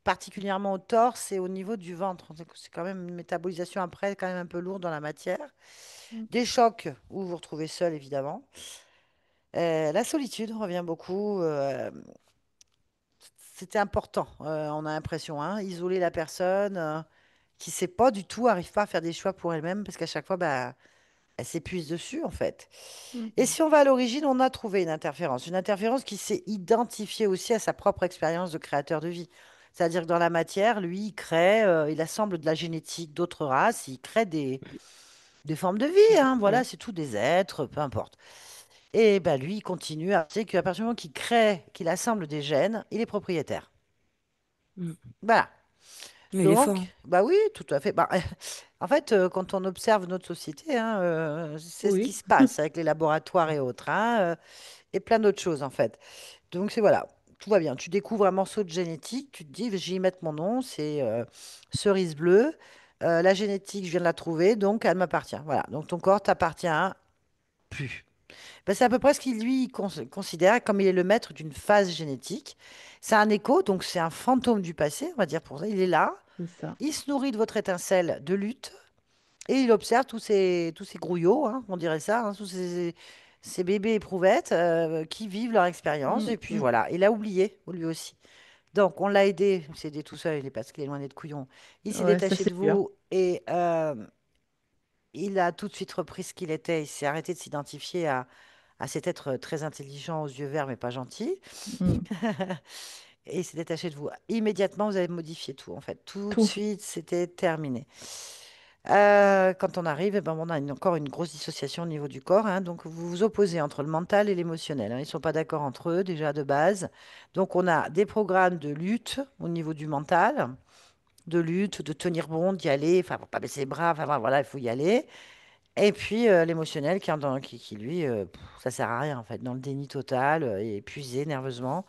particulièrement au torse et au niveau du ventre. C'est quand même une métabolisation après, quand même un peu lourde dans la matière. Mm. Des chocs où vous vous retrouvez seul, évidemment. La solitude revient beaucoup. C'était important, on a l'impression, hein, isoler la personne qui sait pas du tout, arrive pas à faire des choix pour elle-même parce qu'à chaque fois, bah, elle s'épuise dessus, en fait. Et Mhm. si on va à l'origine, on a trouvé une interférence qui s'est identifiée aussi à sa propre expérience de créateur de vie. C'est-à-dire que dans la matière, lui, il crée, il assemble de la génétique d'autres races, il crée des formes de vie, hein, voilà, Ouais, c'est tout, des êtres, peu importe. Et ben lui, il continue à penser qu'à partir du moment qu'il crée, qu'il assemble des gènes, il est propriétaire. Mm. Voilà. Il est fort, Donc, hein. bah oui, tout à fait. Bah, en fait, quand on observe notre société, hein, c'est ce qui oui, se passe avec les laboratoires et autres, hein, et plein d'autres choses, en fait. Donc, c'est voilà, tout va bien. Tu découvres un morceau de génétique, tu te dis, j'y vais mettre mon nom, c'est cerise bleue. La génétique, je viens de la trouver, donc elle m'appartient. Voilà, donc ton corps t'appartient plus. Ben, c'est à peu près ce qu'il lui considère comme il est le maître d'une phase génétique. C'est un écho, donc c'est un fantôme du passé, on va dire pour ça. Il est là, c'est ça. il se nourrit de votre étincelle de lutte et il observe tous ces grouillots, hein, on dirait ça, hein, tous ces bébés éprouvettes qui vivent leur expérience. Mm, Et puis mm. voilà, il a oublié, lui aussi. Donc on l'a aidé, il s'est aidé tout seul, il est parce qu'il est loin d'être couillon. Il s'est Ouais, ça détaché de c'est dur. vous et il a tout de suite repris ce qu'il était. Il s'est arrêté de s'identifier à cet être très intelligent aux yeux verts mais pas gentil. Mm. Et il s'est détaché de vous. Immédiatement, vous avez modifié tout, en fait. Tout de Tout, suite, c'était terminé. Quand on arrive, eh ben, on a encore une grosse dissociation au niveau du corps, hein. Donc, vous vous opposez entre le mental et l'émotionnel, hein. Ils ne sont pas d'accord entre eux, déjà de base. Donc, on a des programmes de lutte au niveau du mental, de lutte, de tenir bon, d'y aller, enfin, faut pas baisser les bras, enfin, voilà, il faut y aller. Et puis, l'émotionnel qui, lui, ça sert à rien, en fait, dans le déni total, et épuisé nerveusement.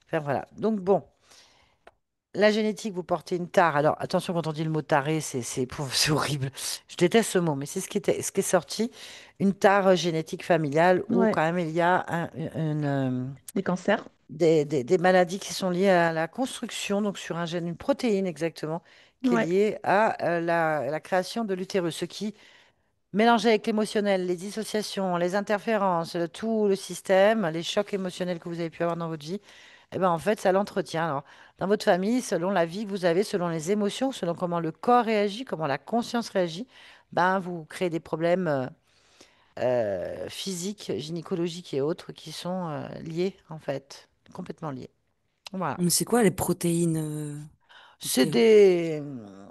Enfin, voilà. Donc, bon. La génétique, vous portez une tare. Alors, attention, quand on dit le mot taré, c'est horrible. Je déteste ce mot, mais c'est ce qui est sorti. Une tare génétique familiale où, ouais. quand même, il y a Des cancers, des maladies qui sont liées à la construction, donc sur un gène, une protéine exactement, qui est ouais. liée à la création de l'utérus. Ce qui, mélangé avec l'émotionnel, les dissociations, les interférences, tout le système, les chocs émotionnels que vous avez pu avoir dans votre vie, eh ben, en fait, ça l'entretient. Alors, dans votre famille, selon la vie que vous avez, selon les émotions, selon comment le corps réagit, comment la conscience réagit, ben, vous créez des problèmes physiques, gynécologiques et autres qui sont liés, en fait, complètement liés. Voilà. Mais c'est quoi les protéines, C'est Théo? des...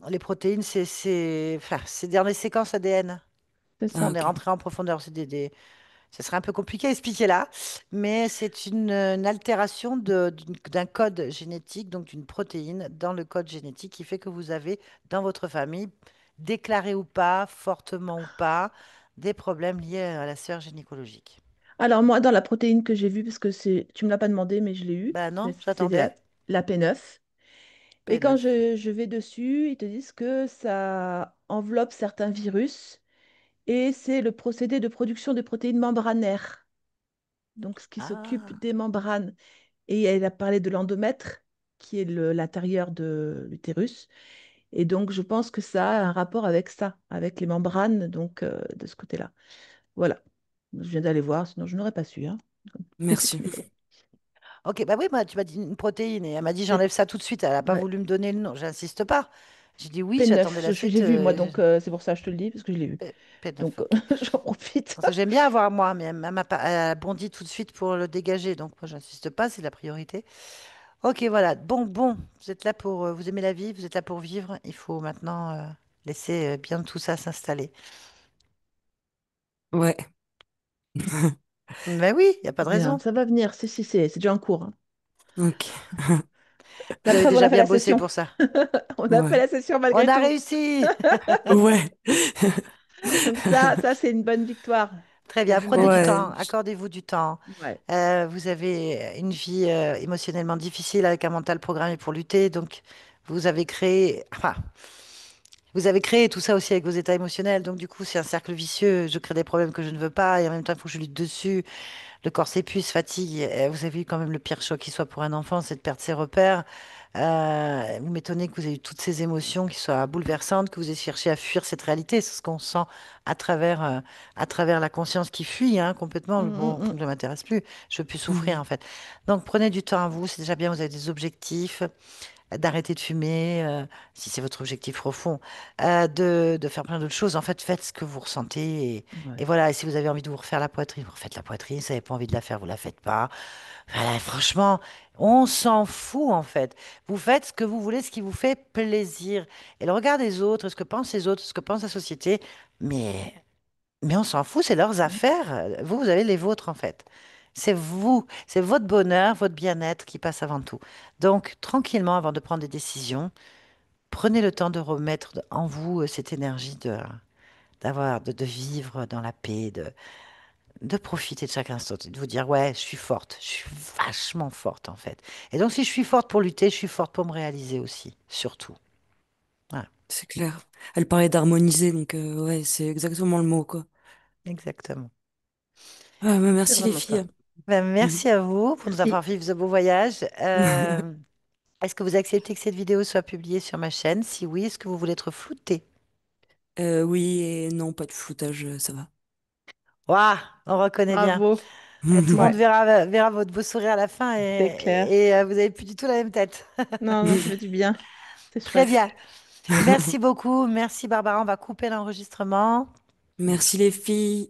Les protéines, enfin, c'est dans les séquences ADN. c'est Ah, ça. On est ok. rentré en profondeur. Ce serait un peu compliqué à expliquer là, mais c'est une altération d'un code génétique, donc d'une protéine dans le code génétique qui fait que vous avez dans votre famille, déclaré ou pas, fortement ou pas, des problèmes liés à la sphère gynécologique. Alors moi, dans la protéine que j'ai vue, parce que tu me l'as pas demandé, mais je l'ai eue, Ben non, c'est j'attendais. la P9. Et quand P9. je vais dessus, ils te disent que ça enveloppe certains virus et c'est le procédé de production de protéines membranaires, donc ce qui s'occupe Ah, des membranes. Et elle a parlé de l'endomètre, qui est l'intérieur de l'utérus. Et donc, je pense que ça a un rapport avec ça, avec les membranes, donc de ce côté-là. Voilà. Je viens d'aller voir, sinon je n'aurais pas su, hein. Merci. ok, bah oui, moi, tu m'as dit une protéine et elle m'a dit C'est j'enlève ça tout de suite. Elle n'a pas ouais. voulu me donner le nom. J'insiste pas. J'ai dit oui, P9, j'attendais la j'ai suite. vu moi, donc c'est pour ça que je te le dis, parce que je l'ai vu. P9, Donc, ok. j'en profite. Parce que j'aime bien avoir moi, mais elle a bondi tout de suite pour le dégager. Donc moi, j'insiste pas, c'est la priorité. Ok, voilà. Bon, bon, vous êtes là pour, vous aimez la vie, vous êtes là pour vivre. Il faut maintenant laisser bien tout ça s'installer. Ouais. Ben oui, il n'y a pas de Bien, raison. ça va venir. Si, si, c'est déjà en cours, hein. Ok. Vous La avez preuve, on déjà a fait bien la bossé session. pour ça. On a fait Ouais. la session On malgré a tout. réussi. Ouais. Donc ça c'est une bonne victoire Très pour bien. vous. Prenez du Ouais. temps. Accordez-vous du temps. Ouais. Vous avez une vie émotionnellement difficile avec un mental programmé pour lutter. Donc, vous avez créé, enfin, vous avez créé tout ça aussi avec vos états émotionnels. Donc, du coup, c'est un cercle vicieux. Je crée des problèmes que je ne veux pas et en même temps, il faut que je lutte dessus. le corps s'épuise, fatigue. Et vous avez vu quand même le pire choc qui soit pour un enfant, c'est de perdre ses repères. Vous m'étonnez que vous ayez eu toutes ces émotions qui soient bouleversantes, que vous ayez cherché à fuir cette réalité. C'est ce qu'on sent à travers la conscience qui fuit hein, complètement. Mm, Bon, mm, ne m'intéresse plus. Je veux plus souffrir Mhm. en fait. Donc prenez du temps à vous. C'est déjà bien. Vous avez des objectifs d'arrêter de fumer, si c'est votre objectif profond, de faire plein d'autres choses. En fait, faites ce que vous ressentez. Et ouais. voilà, et si vous avez envie de vous refaire la poitrine, vous refaites la poitrine. Si vous n'avez pas envie de la faire, vous la faites pas. Voilà, franchement, on s'en fout en fait. Vous faites ce que vous voulez, ce qui vous fait plaisir. Et le regard des autres, ce que pensent les autres, ce que pense la société, mais, mais on s'en fout, c'est leurs affaires. Vous, vous avez les vôtres en fait. C'est vous, c'est votre bonheur, votre bien-être qui passe avant tout. Donc, tranquillement, avant de prendre des décisions, prenez le temps de remettre en vous cette énergie de vivre dans la paix, de profiter de chaque instant, et de vous dire, ouais, je suis forte, je suis vachement forte en fait. Et donc, si je suis forte pour lutter, je suis forte pour me réaliser aussi, surtout. Voilà, C'est clair. Elle parlait d'harmoniser, donc ouais, c'est exactement le mot, quoi. exactement. Ah, bah, C'est merci les vraiment ça. filles. Ben, Mhm. merci à vous pour nous Merci. avoir fait ce beau voyage. Est-ce que vous acceptez que cette vidéo soit publiée sur ma chaîne? Si oui, est-ce que vous voulez être flouté? Oui et non, pas de floutage, ça va. Waouh, on reconnaît bien. Bravo. Tout le monde Ouais, verra votre beau sourire à la fin c'est clair. et vous n'avez plus du tout la même tête. Non, non, ça fait du bien. C'est Très chouette. bien. Merci beaucoup. Merci Barbara. On va couper l'enregistrement. Merci les filles.